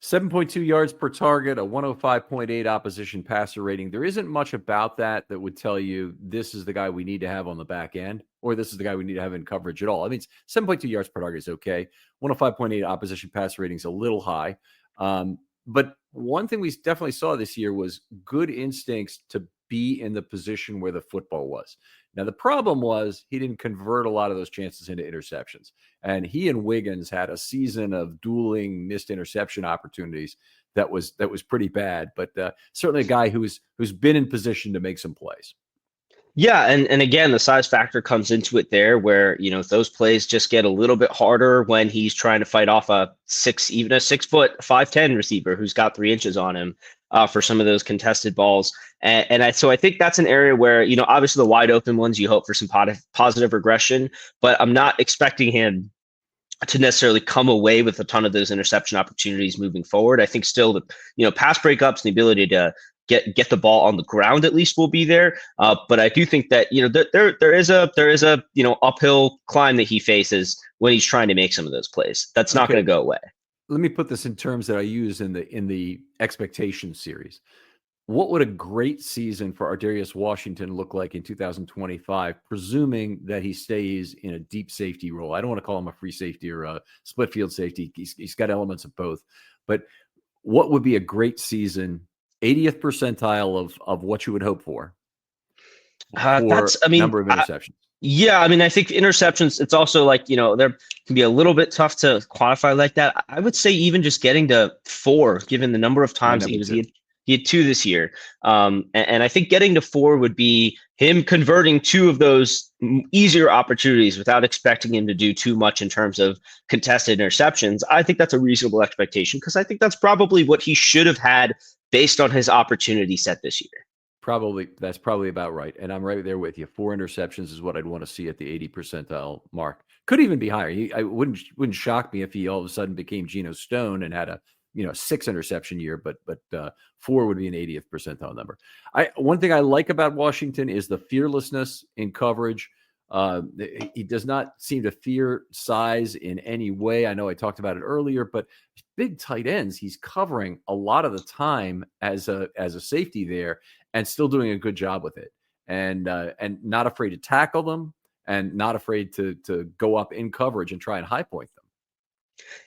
[SPEAKER 1] 7.2 yards per target, a 105.8 opposition passer rating. There isn't much about that would tell you this is the guy we need to have on the back end, or this is the guy we need to have in coverage at all. I mean, 7.2 yards per target is okay. 105.8 opposition passer rating is a little high. But one thing we definitely saw this year was good instincts to be in the position where the football was. Now, the problem was he didn't convert a lot of those chances into interceptions. And he and Wiggins had a season of dueling missed interception opportunities that was pretty bad. But certainly a guy who's been in position to make some plays.
[SPEAKER 2] Yeah, and again, the size factor comes into it there where, those plays just get a little bit harder when he's trying to fight off a 6 foot 5'10" receiver who's got 3 inches on him for some of those contested balls. So I think that's an area where, obviously the wide open ones, you hope for some positive regression, but I'm not expecting him to necessarily come away with a ton of those interception opportunities moving forward. I think still the, pass breakups and the ability to get the ball on the ground at least will be there. But I do think that, there is a uphill climb that he faces when he's trying to make some of those plays. That's not going to go away.
[SPEAKER 1] Let me put this in terms that I use in the expectation series. what would a great season for Ardarius Washington look like in 2025, presuming that he stays in a deep safety role? I don't want to call him a free safety or a split field safety. He's got elements of both. But what would be a great season, 80th percentile of what you would hope for number of interceptions?
[SPEAKER 2] Yeah, I mean, I think interceptions, it's also like, there can be a little bit tough to quantify like that. I would say even just getting to 4, given the number of times he had 2 this year. And I think getting to 4 would be him converting 2 of those easier opportunities without expecting him to do too much in terms of contested interceptions. I think that's a reasonable expectation because I think that's probably what he should have had based on his opportunity set this year.
[SPEAKER 1] That's probably about right. And I'm right there with you. 4 interceptions is what I'd want to see at the 80 percentile mark. Could even be higher. I wouldn't shock me if he all of a sudden became Geno Stone and had a 6 interception year, but 4 would be an 80th percentile number. One thing I like about Washington is the fearlessness in coverage. He does not seem to fear size in any way. I know I talked about it earlier, but big tight ends, he's covering a lot of the time as a safety there and still doing a good job with it. And not afraid to tackle them and not afraid to go up in coverage and try and high point them.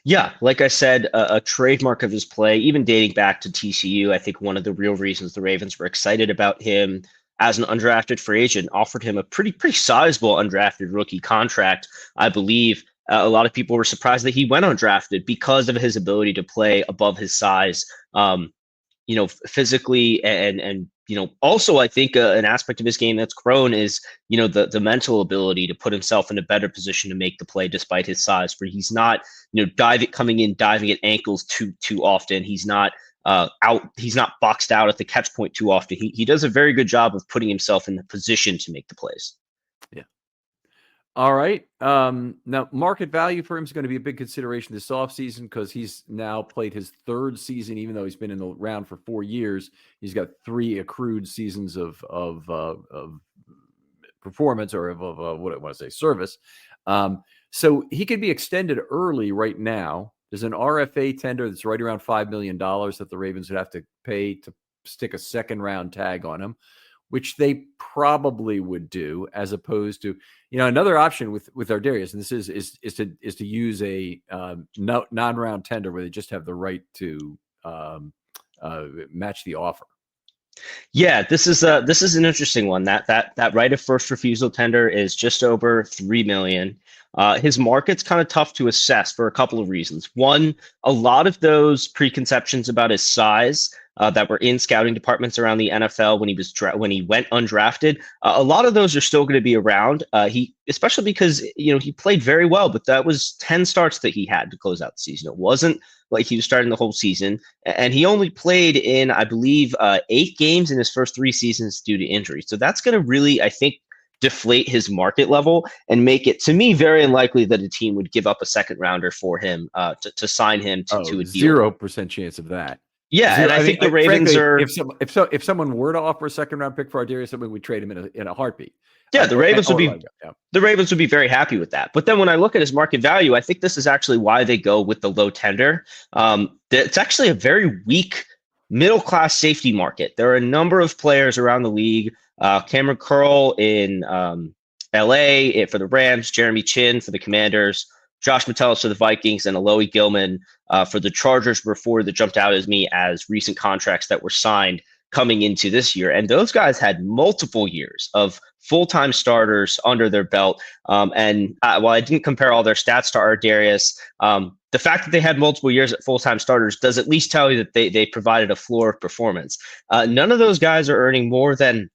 [SPEAKER 2] Yeah, like I said, a trademark of his play, even dating back to TCU, I think one of the real reasons the Ravens were excited about him as an undrafted free agent, offered him a pretty sizable undrafted rookie contract. I believe a lot of people were surprised that he went undrafted because of his ability to play above his size, physically and also I think an aspect of his game that's grown is, the mental ability to put himself in a better position to make the play despite his size, where he's not, diving at ankles too often. He's not he's not boxed out at the catch point too often. He does a very good job of putting himself in the position to make the plays.
[SPEAKER 1] Yeah. All right. Now, market value for him is going to be a big consideration this offseason because he's now played his 3rd season, even though he's been in the round for 4 years. He's got 3 accrued seasons of performance or of what I want to say, service. So he could be extended early right now. There's an RFA tender that's right around $5 million that the Ravens would have to pay to stick a 2nd-round tag on him, which they probably would do, as opposed to, another option with Ardarius, and this is to use a non-round tender where they just have the right to match the offer.
[SPEAKER 2] Yeah, this is an interesting one. That right of first refusal tender is just over $3 million. His market's kind of tough to assess for a couple of reasons. One, a lot of those preconceptions about his size that were in scouting departments around the NFL when he went undrafted, a lot of those are still going to be around. Especially because he played very well, but that was 10 starts that he had to close out the season. It wasn't like he was starting the whole season, and he only played in, I believe, 8 games in his first 3 seasons due to injury. So that's going to really, I think, deflate his market level and make it, to me, very unlikely that a team would give up a 2nd-rounder for him to sign him to a deal.
[SPEAKER 1] 0% chance of that.
[SPEAKER 2] Yeah, and I think the Ravens
[SPEAKER 1] frankly, are. If someone were to offer a 2nd-round pick for Ardarius, we would trade him in a heartbeat.
[SPEAKER 2] Yeah, the Ravens would be very happy with that. But then when I look at his market value, I think this is actually why they go with the low tender. It's actually a very weak middle class safety market. There are a number of players around the league. Cameron Curl in LA for the Rams, Jeremy Chin for the Commanders, Josh Metellus for the Vikings, and Alohi Gilman for the Chargers were 4 that jumped out as me as recent contracts that were signed coming into this year. And those guys had multiple years of full-time starters under their belt. While I didn't compare all their stats to Ardarius, the fact that they had multiple years at full-time starters does at least tell you that they provided a floor of performance. None of those guys are earning more than,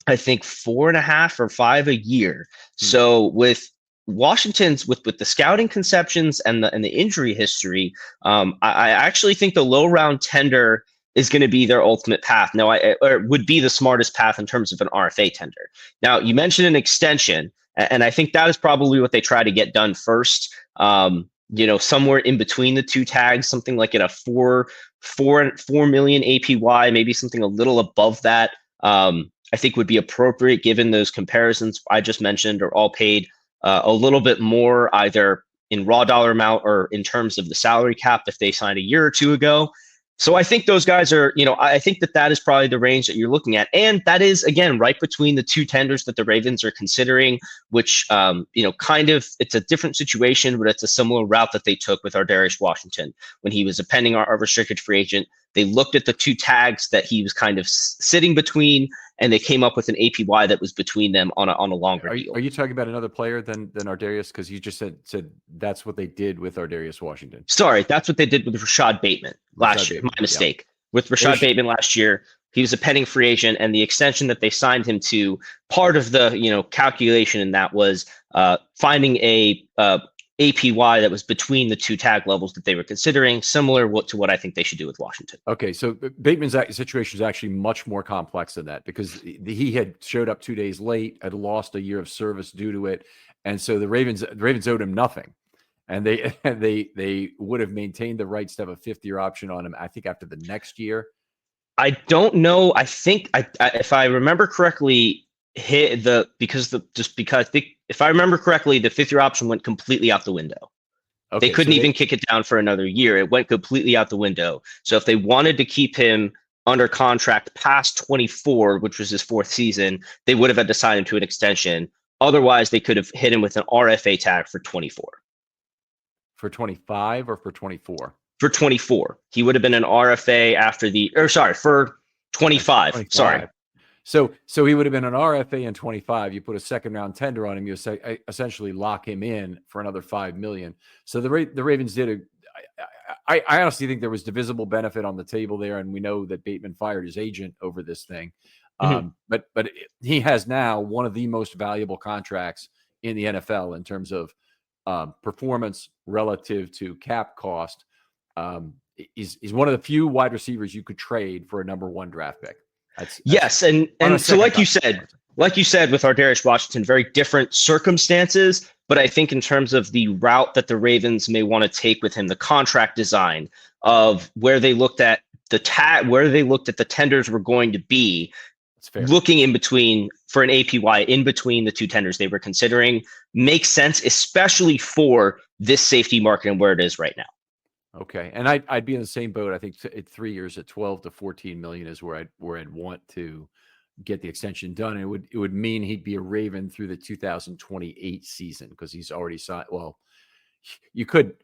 [SPEAKER 2] I think, 4.5 or 5 a year. So with Washington's with the scouting conceptions and the injury history, I actually think the low round tender is going to be their ultimate path. Now, or would be the smartest path in terms of an RFA tender. Now, you mentioned an extension, and I think that is probably what they try to get done first. Somewhere in between the 2 tags, something like at a 4 million APY, maybe something a little above that. I think would be appropriate given those comparisons I just mentioned are all paid a little bit more, either in raw dollar amount or in terms of the salary cap if they signed a year or 2 ago. So I think those guys are, I think that is probably the range that you're looking at. And that is, again, right between the two tenders that the Ravens are considering, which, kind of, it's a different situation, but it's a similar route that they took with Ardarius Washington when he was a pending or restricted free agent. They looked at the two tags that he was kind of sitting between, and they came up with an APY that was between them on a longer deal.
[SPEAKER 1] Are you talking about another player than Ardarius? Because you just said that's what they did with Ardarius Washington.
[SPEAKER 2] Sorry, that's what they did with Rashad Bateman last year. My mistake. Yeah. With Rashad Bateman last year, he was a pending free agent, and the extension that they signed him to, part of the calculation in that was finding a APY that was between the two tag levels that they were considering, similar to what I think they should do with Washington.
[SPEAKER 1] Okay, so Bateman's situation is actually much more complex than that, because he had showed up 2 days late, had lost a year of service due to it, and so the Ravens owed him nothing, and they would have maintained the rights to have a fifth-year option on him, I think, after the next year.
[SPEAKER 2] I don't know. I think if I remember correctly, if I remember correctly, the fifth-year option went completely out the window. Okay, they couldn't even kick it down for another year. It went completely out the window. So if they wanted to keep him under contract past 24, which was his fourth season, they would have had to sign him to an extension. Otherwise, they could have hit him with an RFA tag for 24.
[SPEAKER 1] For 25 or for 24?
[SPEAKER 2] For 24. He would have been an RFA for 25. 25. Sorry.
[SPEAKER 1] So he would have been an RFA in 25. You put a second round tender on him, you essentially lock him in for another $5 million. So the Ravens did I honestly think there was divisible benefit on the table there, and we know that Bateman fired his agent over this thing. Mm-hmm. But he has now one of the most valuable contracts in the NFL in terms of performance relative to cap cost. He's one of the few wide receivers you could trade for a number one draft pick.
[SPEAKER 2] Yes, and so like you said with Ardarius Washington, very different circumstances. But I think in terms of the route that the Ravens may want to take with him, the contract design of where they looked at the tenders were going to be, looking in between for an APY in between the two tenders they were considering makes sense, especially for this safety market and where it is right now.
[SPEAKER 1] Okay, and I'd be in the same boat. I think 3 years at 12 to 14 million is where I'd want to get the extension done. And it would mean he'd be a Raven through the 2028 season, because he's already signed. Well, you could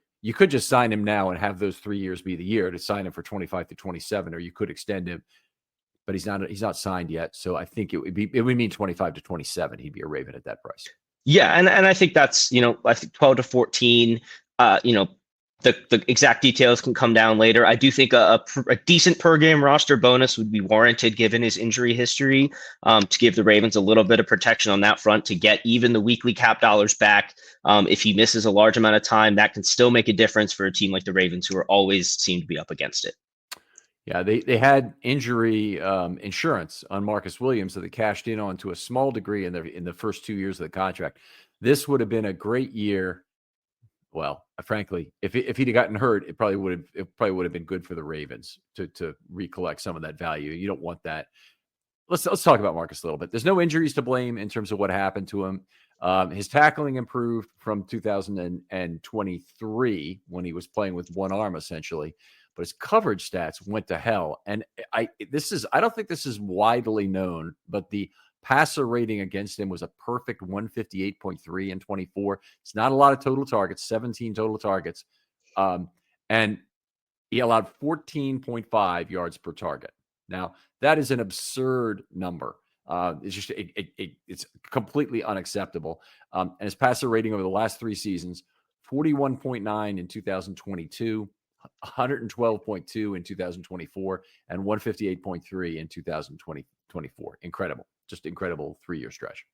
[SPEAKER 1] just sign him now and have those 3 years be the year to sign him for 25 to 27, or you could extend him, but he's not signed yet. So I think it would mean 25 to 27. He'd be a Raven at that price.
[SPEAKER 2] Yeah, and I think that's I think 12 to 14. The exact details can come down later. I do think a decent per game roster bonus would be warranted given his injury history, to give the Ravens a little bit of protection on that front, to get even the weekly cap dollars back. If he misses a large amount of time, that can still make a difference for a team like the Ravens, who are always seem to be up against it.
[SPEAKER 1] Yeah, they had injury insurance on Marcus Williams, so they cashed in on to a small degree in the first 2 years of the contract. This would have been a great year. Well, frankly, if he'd have gotten hurt, it probably would have been good for the Ravens to recollect some of that value. You don't want that. Let's talk about Marcus a little bit. There's no injuries to blame in terms of what happened to him. His tackling improved from 2023 when he was playing with one arm essentially, but his coverage stats went to hell. And I don't think this is widely known, but the passer rating against him was a perfect 158.3 in 24. It's not a lot of total targets, 17 total targets. And he allowed 14.5 yards per target. Now, that is an absurd number. It's completely unacceptable. And his passer rating over the last 3 seasons, 41.9 in 2022, 112.2 in 2024, and 158.3 in 2024. Incredible. Just incredible 3-year stretch.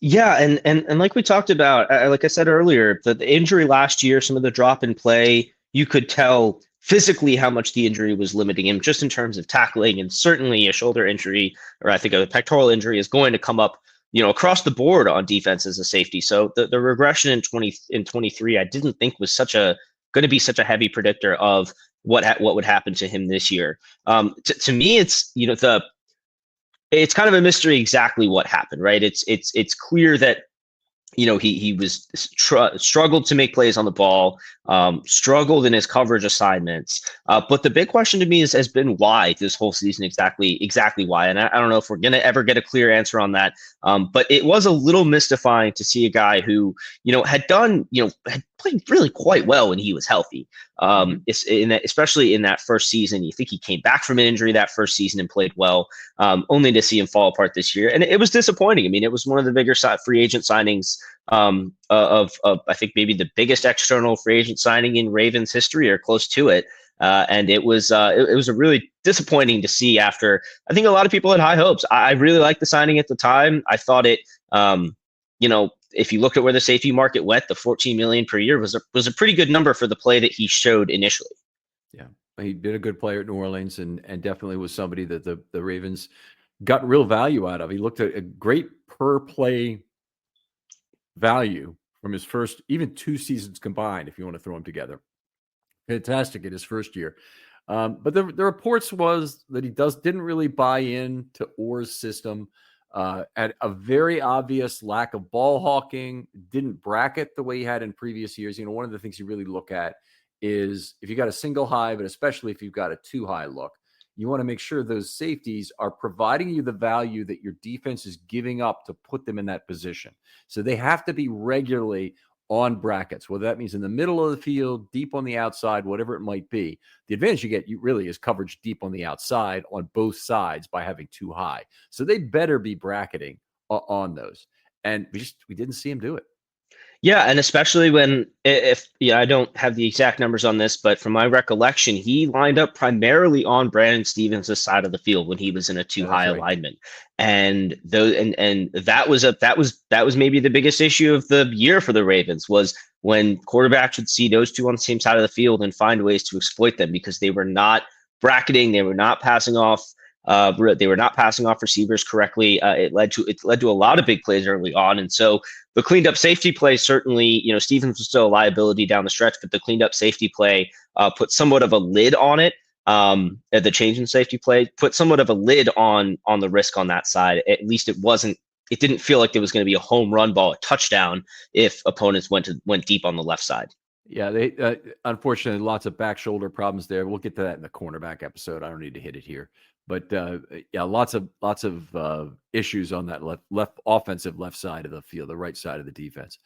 [SPEAKER 2] Yeah, and like we talked about, like I said earlier, the injury last year, some of the drop in play, you could tell physically how much the injury was limiting him, just in terms of tackling, and certainly a shoulder injury, or I think a pectoral injury, is going to come up, across the board on defense as a safety. So the regression in 23, I didn't think was going to be such a heavy predictor of what would happen to him this year. To me, it's it's kind of a mystery exactly what happened, right? It's clear that he was struggled to make plays on the ball, struggled in his coverage assignments. But the big question to me has been why this whole season, exactly why. And I don't know if we're gonna ever get a clear answer on that. But it was a little mystifying to see a guy who had played really quite well when he was healthy. Especially in that first season, you think he came back from an injury that first season and played well, only to see him fall apart this year. And it was disappointing. I mean, it was one of the bigger free agent signings of I think maybe the biggest external free agent signing in Ravens history or close to it. And it was a really disappointing to see after. I think a lot of people had high hopes. I really liked the signing at the time. I thought it, if you look at where the safety market went, the $14 million per year was a pretty good number for the play that he showed initially.
[SPEAKER 1] Yeah, he did a good player at New Orleans, and definitely was somebody that the Ravens got real value out of. He looked at a great per play value from his first, even 2 seasons combined, if you want to throw them together. Fantastic in his first year. But the reports was that he didn't really buy in to Orr's system, at a very obvious lack of ball hawking, didn't bracket the way he had in previous years. One of the things you really look at is if you got a single high, but especially if you've got a 2 high look, you want to make sure those safeties are providing you the value that your defense is giving up to put them in that position. So they have to be regularly on brackets, whether that means in the middle of the field, deep on the outside, whatever it might be. The advantage you get really is coverage deep on the outside on both sides by having 2 high. So they better be bracketing on those. And we didn't see him do it.
[SPEAKER 2] Yeah, and especially when, I don't have the exact numbers on this, but from my recollection, he lined up primarily on Brandon Stevens' side of the field when he was in a 2 high alignment, and that was maybe the biggest issue of the year for the Ravens, was when quarterbacks would see those two on the same side of the field and find ways to exploit them because they were not bracketing, they were not passing off. They were not passing off receivers correctly. It led to a lot of big plays early on, and so the cleaned up safety play certainly, Stevens was still a liability down the stretch, but the cleaned up safety play put somewhat of a lid on it. The change in safety play put somewhat of a lid on the risk on that side. At least it didn't feel like there was going to be a home run ball, a touchdown if opponents went deep on the left side.
[SPEAKER 1] Yeah, they unfortunately lots of back shoulder problems there. We'll get to that in the cornerback episode. I don't need to hit it here. But yeah, lots of issues on that left offensive left side of the field, the right side of the defense.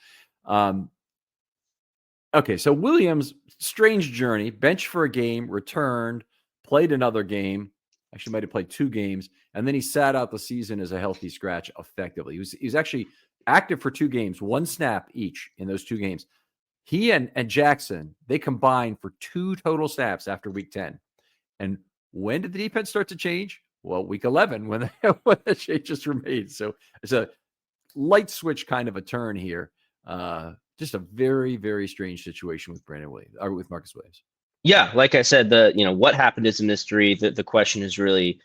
[SPEAKER 1] Okay, so Williams, strange journey, bench for a game, returned, played another game. Actually, might have played 2 games, and then he sat out the season as a healthy scratch effectively. He was actually active for 2 games, 1 snap each in those 2 games. He and Jackson, they combined for 2 total snaps after week 10. And when did the defense start to change? Well, week 11, when the changes were made. So it's a light switch kind of a turn here. Just a very, very strange situation with with Marcus Williams.
[SPEAKER 2] Yeah, like I said, what happened is a mystery. The question is really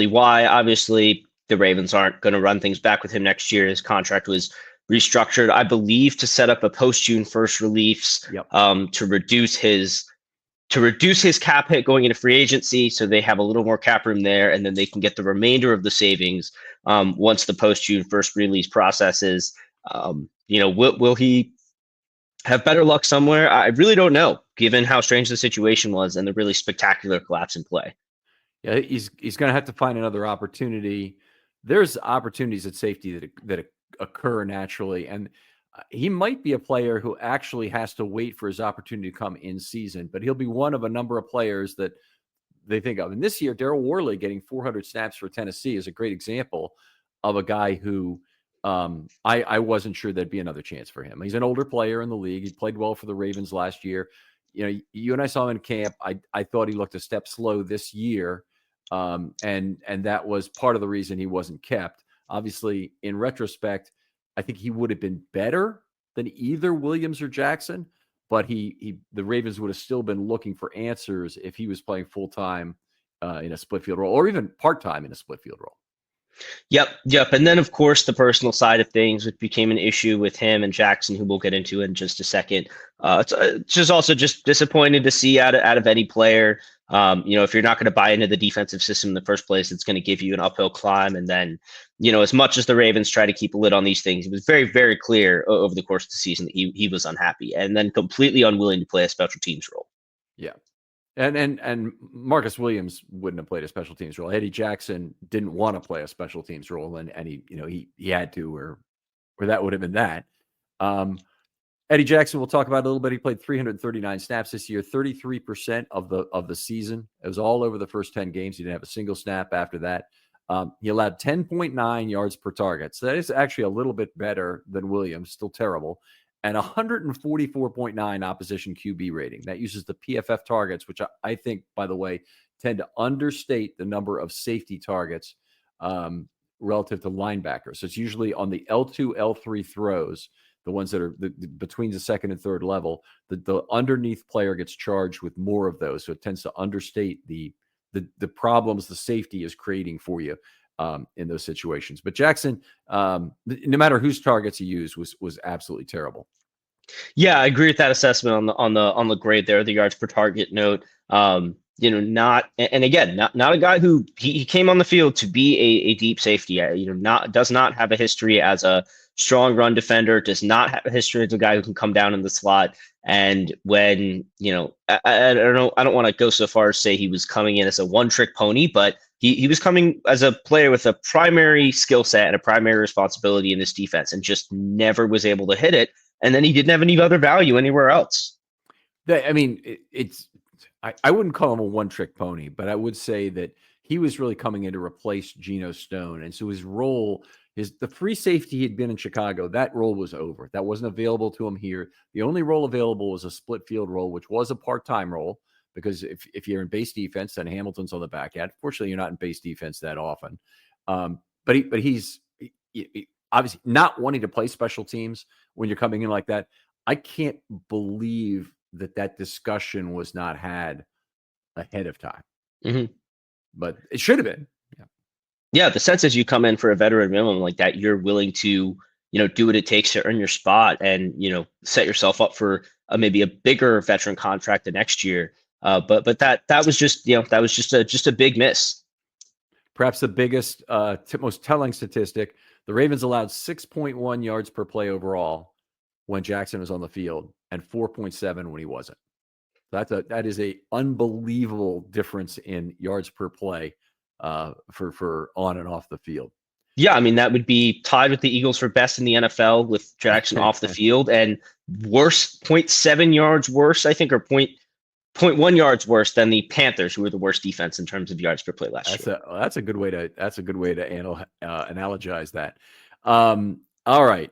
[SPEAKER 2] why. Obviously, the Ravens aren't going to run things back with him next year. His contract was restructured, I believe, to set up a post-June 1st release.
[SPEAKER 1] Yep.
[SPEAKER 2] To reduce his cap hit going into free agency, so they have a little more cap room there, and then they can get the remainder of the savings once the post-June 1st release processes. Will he have better luck somewhere? I really don't know, given how strange the situation was and the really spectacular collapse in play.
[SPEAKER 1] Yeah, he's going to have to find another opportunity. There's opportunities at safety that occur naturally, and he might be a player who actually has to wait for his opportunity to come in season, but he'll be one of a number of players that they think of. And this year, Daryl Worley getting 400 snaps for Tennessee is a great example of a guy who I wasn't sure there'd be another chance for him. He's an older player in the league. He played well for the Ravens last year. You and I saw him in camp. I thought he looked a step slow this year. And that was part of the reason he wasn't kept. Obviously, in retrospect, I think he would have been better than either Williams or Jackson, but the Ravens would have still been looking for answers if he was playing full-time in a split field role, or even part-time in a split field role.
[SPEAKER 2] Yep. And then, of course, the personal side of things, which became an issue with him and Jackson, who we'll get into in just a second. It's just also just disappointed to see out of any player. If you're not going to buy into the defensive system in the first place, it's going to give you an uphill climb. And then, as much as the Ravens try to keep a lid on these things, it was very, very clear over the course of the season that he was unhappy and then completely unwilling to play a special teams role.
[SPEAKER 1] Yeah. And Marcus Williams wouldn't have played a special teams role. Eddie Jackson didn't want to play a special teams role, and he had to, or that would have been that. Eddie Jackson, we'll talk about a little bit. He played 339 snaps this year, 33% of the season. It was all over the first 10 games. He didn't have a single snap after that. He allowed 10.9 yards per target. So that is actually a little bit better than Williams, still terrible. And 144.9 opposition QB rating. That uses the PFF targets, which I think, by the way, tend to understate the number of safety targets relative to linebackers. So it's usually on the L2, L3 throws, the ones that are between the second and third level, the underneath player gets charged with more of those. So it tends to understate the problems the safety is creating for you in those situations. But Jackson, no matter whose targets he used, was absolutely terrible.
[SPEAKER 2] Yeah, I agree with that assessment on the grade there, the yards per target note. Not a guy who he came on the field to be a deep safety. Does not have a history as a strong run defender, does not have a history as a guy who can come down in the slot. And when, I don't want to go so far as say he was coming in as a one-trick pony, but he was coming as a player with a primary skill set and a primary responsibility in this defense and just never was able to hit it. And then he didn't have any other value anywhere else.
[SPEAKER 1] I wouldn't call him a one-trick pony, but I would say that he was really coming in to replace Geno Stone. And so his role, the free safety he'd been in Chicago, that role was over. That wasn't available to him here. The only role available was a split field role, which was a part-time role, because if you're in base defense, then Hamilton's on the back end. Fortunately, you're not in base defense that often. But he's obviously not wanting to play special teams when you're coming in like that. I can't believe that discussion was not had ahead of time.
[SPEAKER 2] Mm-hmm.
[SPEAKER 1] But it should have been.
[SPEAKER 2] Yeah, the sense is you come in for a veteran minimum like that, you're willing to, do what it takes to earn your spot and, set yourself up for maybe a bigger veteran contract the next year. But that was just, that was just a big miss.
[SPEAKER 1] Perhaps the biggest, most telling statistic: the Ravens allowed 6.1 yards per play overall when Jackson was on the field, and 4.7 when he wasn't. That is a unbelievable difference in yards per play for on and off the field.
[SPEAKER 2] Yeah, I mean, that would be tied with the Eagles for best in the NFL with Jackson off the field, and worse, 0.7 yards worse, I think, or 0.1 yards worse than the Panthers, who were the worst defense in terms of yards per play last year.
[SPEAKER 1] That's a good way to analogize that. All right.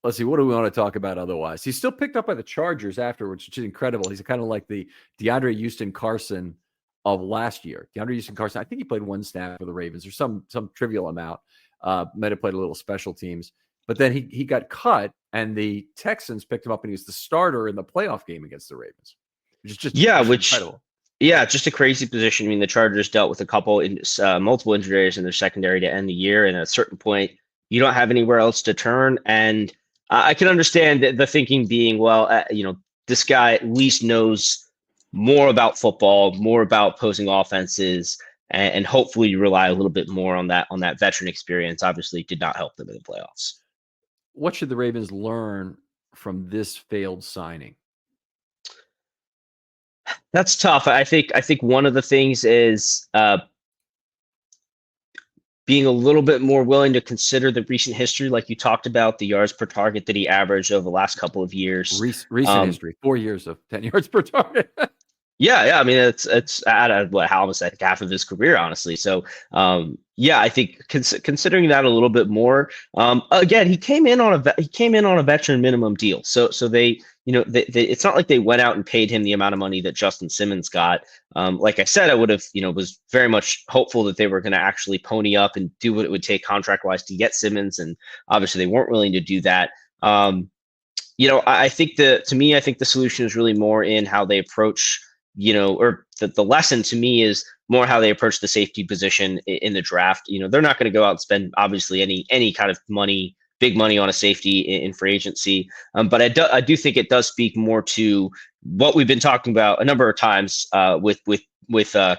[SPEAKER 1] Let's see. What do we want to talk about otherwise? He's still picked up by the Chargers afterwards, which is incredible. He's kind of like the DeAndre Houston Carson of last year. DeAndre Houston Carson, I think he played one snap for the Ravens or some trivial amount. Might have played a little special teams. But then he got cut, and the Texans picked him up, and he was the starter in the playoff game against the Ravens. Which is just incredible.
[SPEAKER 2] Yeah, just a crazy position. I mean, the Chargers dealt with multiple injuries in their secondary to end the year, and at a certain point, you don't have anywhere else to turn. And I can understand the thinking being, well, this guy at least knows more about football, more about posing offenses, and hopefully you rely a little bit more on that veteran experience. Obviously, did not help them in the playoffs.
[SPEAKER 1] What should the Ravens learn from this failed signing?
[SPEAKER 2] That's tough. I think one of the things is being a little bit more willing to consider the recent history, like you talked about, the yards per target that he averaged over the last couple of years.
[SPEAKER 1] Recent history, 4 years of 10 yards per target.
[SPEAKER 2] Yeah. I mean, it's at almost half of his career, honestly. So, I think considering that a little bit more. Again, he came in on a veteran minimum deal. So they, it's not like they went out and paid him the amount of money that Justin Simmons got. Like I said, I would have, was very much hopeful that they were going to actually pony up and do what it would take contract wise to get Simmons, and obviously they weren't willing to do that. I think the solution is really more in how they approach. Or the lesson to me is more how they approach the safety position in the draft. They're not going to go out and spend obviously any kind of money big money on a safety in free agency. But I do think it does speak more to what we've been talking about a number of times with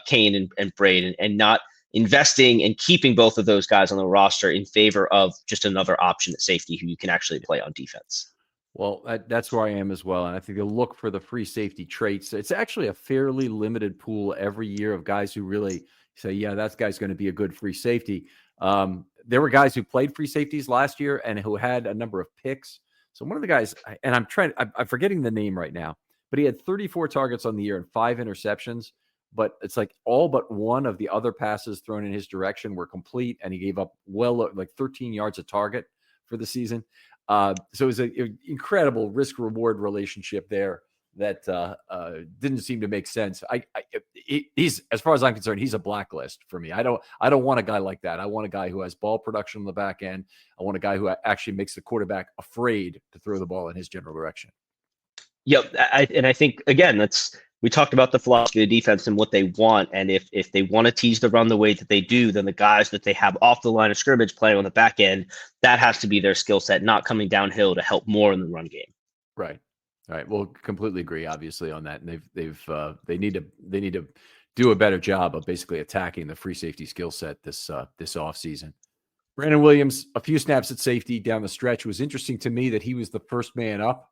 [SPEAKER 2] Kane and Braid, and not investing and keeping both of those guys on the roster in favor of just another option at safety who you can actually play on defense.
[SPEAKER 1] Well, that's where I am as well. And I think they'll look for the free safety traits. It's actually a fairly limited pool every year of guys who really say, yeah, that guy's going to be a good free safety. There were guys who played free safeties last year and who had a number of picks. So one of the guys, and I'm forgetting the name right now, but he had 34 targets on the year and 5 interceptions. But it's like all but one of the other passes thrown in his direction were complete, and he gave up like 13 yards a target for the season. So it was an incredible risk-reward relationship there that didn't seem to make sense. He's, as far as I'm concerned, he's a blacklist for me. I don't want a guy like that. I want a guy who has ball production on the back end. I want a guy who actually makes the quarterback afraid to throw the ball in his general direction.
[SPEAKER 2] Yep, and I think again we talked about the philosophy of the defense and what they want, and if they want to tease the run the way that they do, then the guys that they have off the line of scrimmage playing on the back end, that has to be their skill set, not coming downhill to help more in the run game.
[SPEAKER 1] Right. All right. Well, completely agree, obviously, on that, and they need to do a better job of basically attacking the free safety skill set this offseason. Brandon Williams, a few snaps at safety down the stretch. It was interesting to me that he was the first man up,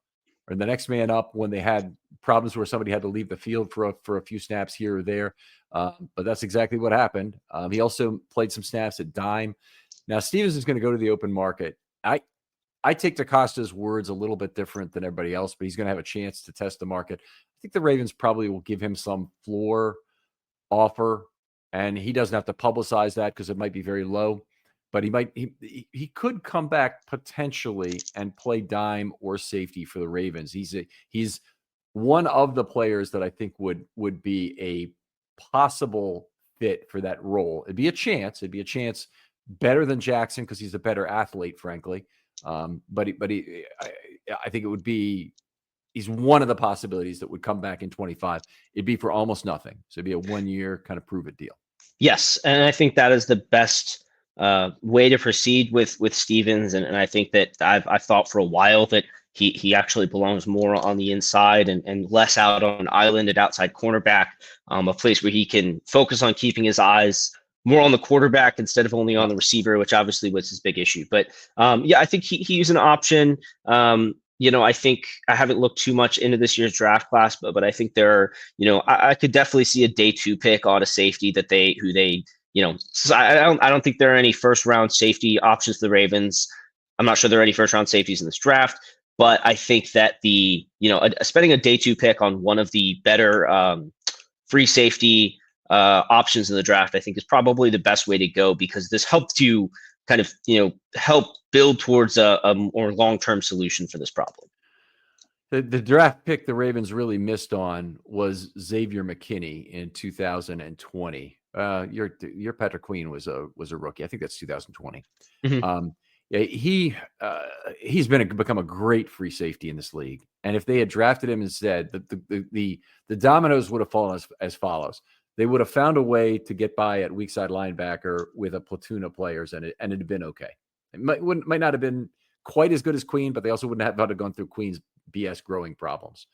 [SPEAKER 1] or the next man up, when they had problems where somebody had to leave the field for a few snaps here or there. But that's exactly what happened. He also played some snaps at dime. Now, Stevens is going to go to the open market. I take DaCosta's words a little bit different than everybody else, but he's going to have a chance to test the market. I think the Ravens probably will give him some floor offer, and he doesn't have to publicize that because it might be very low. But he could come back potentially and play dime or safety for the Ravens. He's one of the players that I think would be a possible fit for that role. It'd be a chance better than Jackson because he's a better athlete, frankly. But I think it would be, he's one of the possibilities that would come back in 25. It'd be for almost nothing. So it'd be a 1-year kind of prove it deal.
[SPEAKER 2] Yes. And I think that is the best way to proceed with Stevens. And I think that I've thought for a while that he actually belongs more on the inside and less out on an island at outside cornerback, a place where he can focus on keeping his eyes more on the quarterback instead of only on the receiver, which obviously was his big issue. But I think he's an option. I think I haven't looked too much into this year's draft class, but I think there are, I could definitely see a day 2 pick on a safety so I don't think there are any first round safety options to the Ravens. I'm not sure there are any first round safeties in this draft, but I think that spending a day 2 pick on one of the better free safety options in the draft, I think is probably the best way to go, because this helps you kind of, help build towards a more long-term solution for this problem.
[SPEAKER 1] The draft pick the Ravens really missed on was Xavier McKinney in 2020. Your Patrick Queen was a rookie. I think that's 2020. Mm-hmm. He's become a great free safety in this league. And if they had drafted him instead, the dominoes would have fallen as follows. They would have found a way to get by at weak side linebacker with a platoon of players, and it had been okay. It might not have been quite as good as Queen, but they also wouldn't have had to gone through Queen's BS growing problems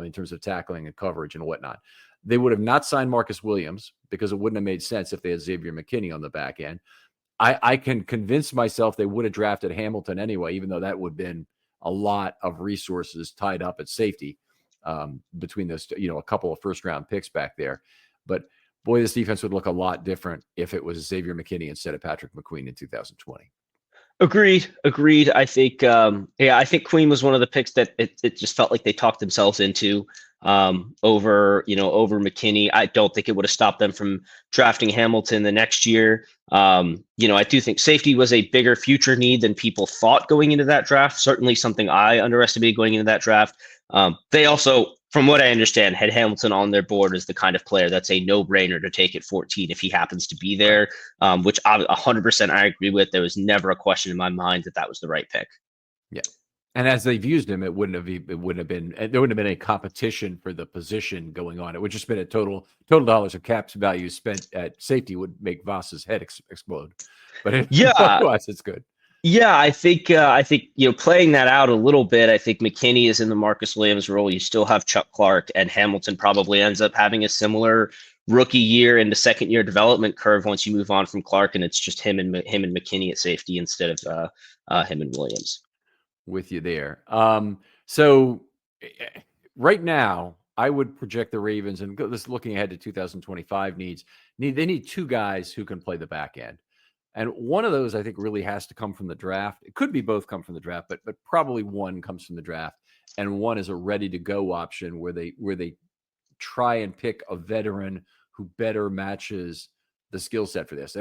[SPEAKER 1] in terms of tackling and coverage and whatnot. They would have not signed Marcus Williams because it wouldn't have made sense if they had Xavier McKinney on the back end. I can convince myself they would have drafted Hamilton anyway, even though that would have been a lot of resources tied up at safety between those, a couple of first round picks back there. But boy, this defense would look a lot different if it was Xavier McKinney instead of Patrick McQueen in 2020.
[SPEAKER 2] Agreed. I think, I think Queen was one of the picks that it just felt like they talked themselves into over McKinney. I don't think it would have stopped them from drafting Hamilton the next year. I do think safety was a bigger future need than people thought going into that draft. Certainly something I underestimated going into that draft. They also, from what I understand, had Hamilton on their board as the kind of player that's a no-brainer to take at 14 if he happens to be there, which 100% I agree with. There was never a question in my mind that was the right pick.
[SPEAKER 1] Yeah. And as they've used him, there wouldn't have been a competition for the position going on. It would just been a total dollars of caps value spent at safety would make Voss's head explode. But otherwise, it's good.
[SPEAKER 2] Yeah, I think playing that out a little bit. I think McKinney is in the Marcus Williams role. You still have Chuck Clark, and Hamilton probably ends up having a similar rookie year into second year development curve once you move on from Clark, and it's just him and McKinney at safety instead of him and Williams.
[SPEAKER 1] With you there. So right now, I would project the Ravens, and just looking ahead to 2025 they need two guys who can play the back end. And one of those, I think, really has to come from the draft. It could be both come from the draft, but probably one comes from the draft, and one is a ready to go option where they try and pick a veteran who better matches the skill set for this.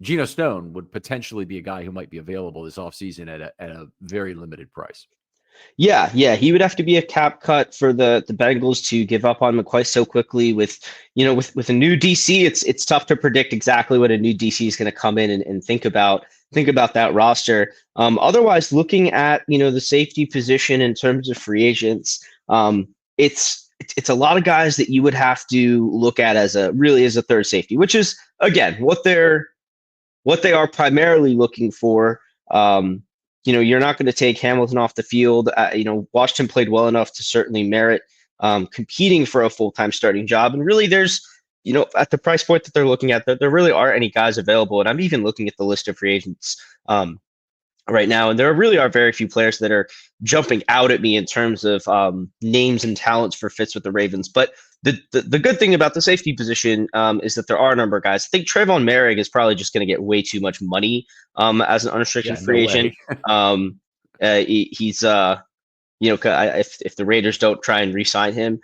[SPEAKER 1] Geno Stone would potentially be a guy who might be available this offseason at a very limited price.
[SPEAKER 2] Yeah, he would have to be a cap cut for the Bengals to give up on him quite so quickly. With a new DC, it's tough to predict exactly what a new DC is going to come in and think about that roster. Otherwise, looking at the safety position in terms of free agents, it's a lot of guys that you would have to look at as a third safety, which is again what they are primarily looking for. You're not going to take Hamilton off the field. Washington played well enough to certainly merit competing for a full-time starting job. And really, there's, at the price point that they're looking at, there really aren't any guys available. And I'm even looking at the list of free agents right now, and there really are very few players that are jumping out at me in terms of names and talents for fits with the Ravens. But the good thing about the safety position is that there are a number of guys. I think Trayvon Merrick is probably just going to get way too much money as an unrestricted free agent. He's if the Raiders don't try and re-sign him,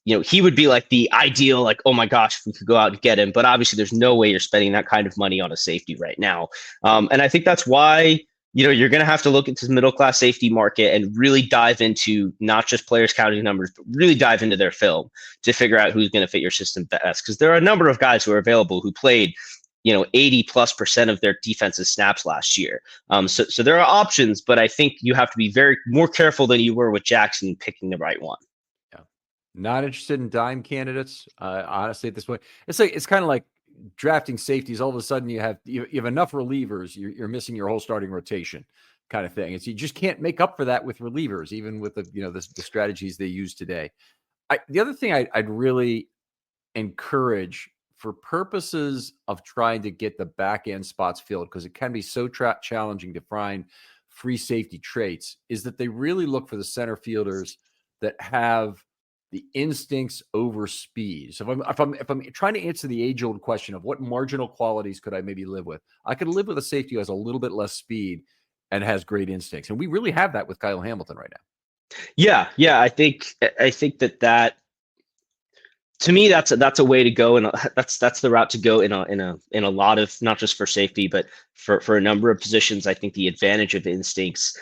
[SPEAKER 2] he would be like the ideal, like, oh my gosh, if we could go out and get him. But obviously, there's no way you're spending that kind of money on a safety right now. And I think that's why you're going to have to look into the middle-class safety market and really dive into not just players counting numbers, but really dive into their film to figure out who's going to fit your system best. Because there are a number of guys who are available who played, 80+% of their defensive snaps last year. So there are options, but I think you have to be more careful than you were with Jackson picking the right one.
[SPEAKER 1] Yeah, not interested in dime candidates. Honestly, at this point, it's kind of like drafting safeties. All of a sudden you have enough relievers, you're missing your whole starting rotation kind of thing. You just can't make up for that with relievers, even with the strategies they use today. The other thing I'd really encourage for purposes of trying to get the back end spots filled, because it can be so challenging to find free safety traits, is that they really look for the center fielders that have the instincts over speed. So if I'm trying to answer the age-old question of what marginal qualities could I maybe live with, I could live with a safety who has a little bit less speed and has great instincts, and we really have that with Kyle Hamilton right now.
[SPEAKER 2] Yeah, I think that to me that's a way to go, and that's the route to go in a lot of, not just for safety, but for a number of positions. I think the advantage of instincts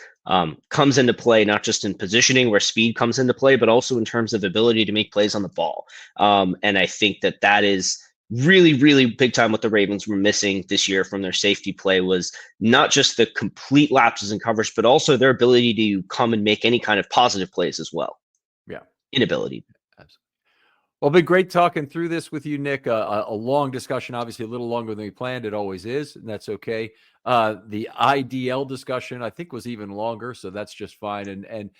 [SPEAKER 2] comes into play, not just in positioning where speed comes into play, but also in terms of ability to make plays on the ball. And I think that is really, really big time what the Ravens were missing this year from their safety play, was not just the complete lapses in coverage, but also their ability to come and make any kind of positive plays as well.
[SPEAKER 1] Yeah.
[SPEAKER 2] Inability.
[SPEAKER 1] Absolutely. Well, been great talking through this with you, Nick. A long discussion, obviously a little longer than we planned. It always is, and that's okay. The IDL discussion, I think, was even longer, so that's just fine. And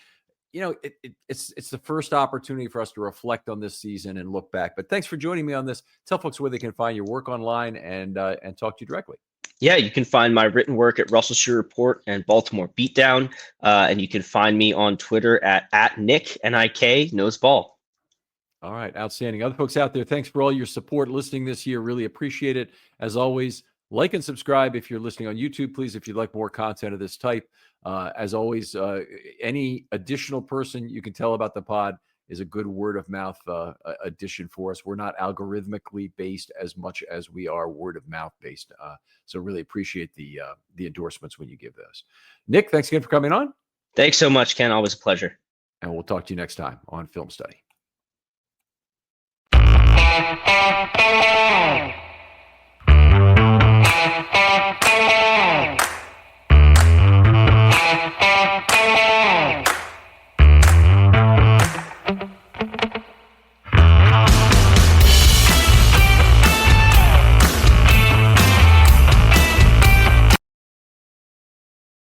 [SPEAKER 1] it's the first opportunity for us to reflect on this season and look back. But thanks for joining me on this. Tell folks where they can find your work online and talk to you directly.
[SPEAKER 2] Yeah, you can find my written work at Russell Street Report and Baltimore Beatdown, and you can find me on Twitter at Nick NIK Noseball.
[SPEAKER 1] All right. Outstanding. Other folks out there, thanks for all your support listening this year. Really appreciate it. As always, like and subscribe if you're listening on YouTube, please, if you'd like more content of this type. As always, any additional person you can tell about the pod is a good word of mouth addition for us. We're not algorithmically based as much as we are word of mouth based. So really appreciate the endorsements when you give those. Nick, thanks again for coming on.
[SPEAKER 2] Thanks so much, Ken. Always a pleasure.
[SPEAKER 1] And we'll talk to you next time on Film Study.